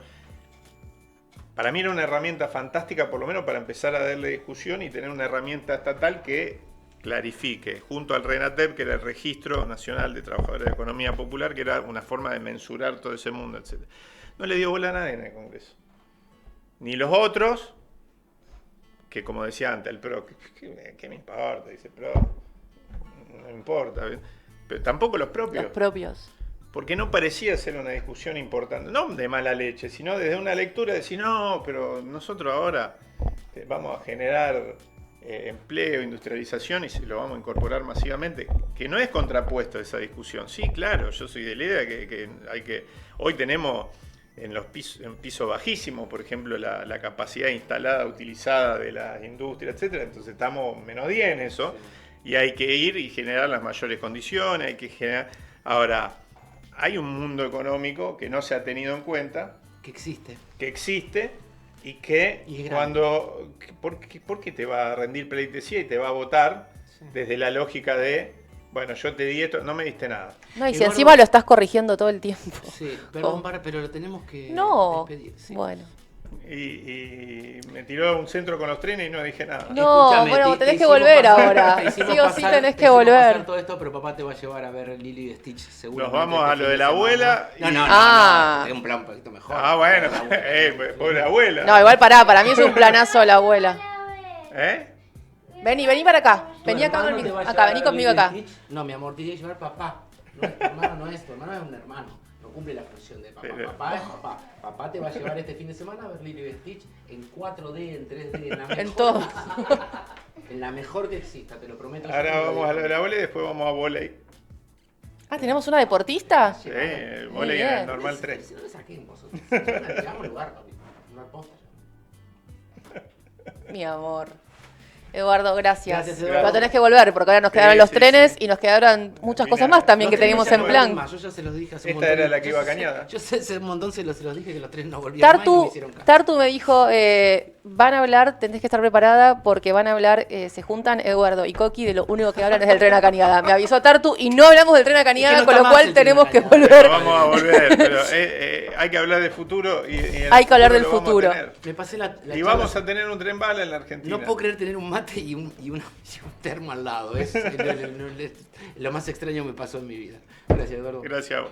para mí era una herramienta fantástica, por lo menos para empezar a darle discusión y tener una herramienta estatal que clarifique, junto al RENATEP, que era el Registro Nacional de Trabajadores de Economía Popular, que era una forma de mensurar todo ese mundo, etcétera. No le dio bola a nadie en el Congreso. Ni los otros, que como decía antes, el PRO, ¿qué me importa? Dice PRO, no me importa. Pero tampoco los propios. Los propios. Porque no parecía ser una discusión importante, no de mala leche, sino desde una lectura de decir, no, pero nosotros ahora vamos a generar empleo, industrialización y se lo vamos a incorporar masivamente, que no es contrapuesto a esa discusión. Sí, claro, yo soy de la idea que hay que... Hoy tenemos en pisos bajísimos, por ejemplo, la capacidad instalada, utilizada de la industria, etcétera, entonces estamos menos 10 en eso, y hay que ir y generar las mayores condiciones, hay que generar... Ahora, hay un mundo económico que no se ha tenido en cuenta. Que existe. Y que cuando... ¿Por qué te va a rendir pleitesía y te va a votar desde la lógica de, bueno, yo te di esto, no me diste nada? No, y si encima lo estás corrigiendo todo el tiempo. Sí, perdón, pero lo tenemos que despedir. Sí. Bueno. Y me tiró a un centro con los trenes y no dije nada. No, escúchame, bueno, tenés que volver ahora. Sí o sí tenés que volver. Pasar todo esto, pero papá te va a llevar a ver Lilo y Stitch, seguro. Nos vamos a lo de la abuela. No, tengo un plan un poquito mejor. Ah, bueno, pobre abuela. No, igual para mí es un planazo la abuela. ¿Eh? Vení para acá. Vení acá, vení conmigo acá. No, mi amor, te tiene que llevar papá. No, tu hermano no es, tu hermano es un hermano. No cumple la función de papá. Papá es papá. Papá te va a llevar este fin de semana a ver Lilo y Stitch en 4D, en 3D, en la mejor. En todo. En la mejor que exista, te lo prometo. Ahora vamos a lo de la bola y después vamos a volei. Ah, ¿tenemos una deportista? Sí, el volei en el normal 3. Si no le saquen vosotros. Llegamos lugar, papi. Una posta. Mi amor. Eduardo, gracias. Eduardo. Pero tenés que volver, porque ahora nos quedaron los trenes y nos quedaron muchas cosas más también que teníamos en plan. Yo ya se los dije hace un Esta montón. era la que iba a Cañada. Yo sé hace un montón se los dije que los trenes no volvían más y no me hicieron caso. Tartu me dijo, van a hablar, tenés que estar preparada porque van a hablar, se juntan Eduardo y Coqui, de lo único que hablan es del tren a Cañada. Me avisó Tartu y no hablamos del tren a Cañada, no con está lo más cual el tren tenemos a que Cañada. volver. Pero vamos a volver, pero hay que hablar del futuro. Hay que hablar del futuro. Me pasé la Y charla. vamos a tener un tren bala en la Argentina. No puedo creer tener un mate y un termo al lado. Es lo más extraño que me pasó en mi vida. Gracias, Eduardo. Gracias a vos.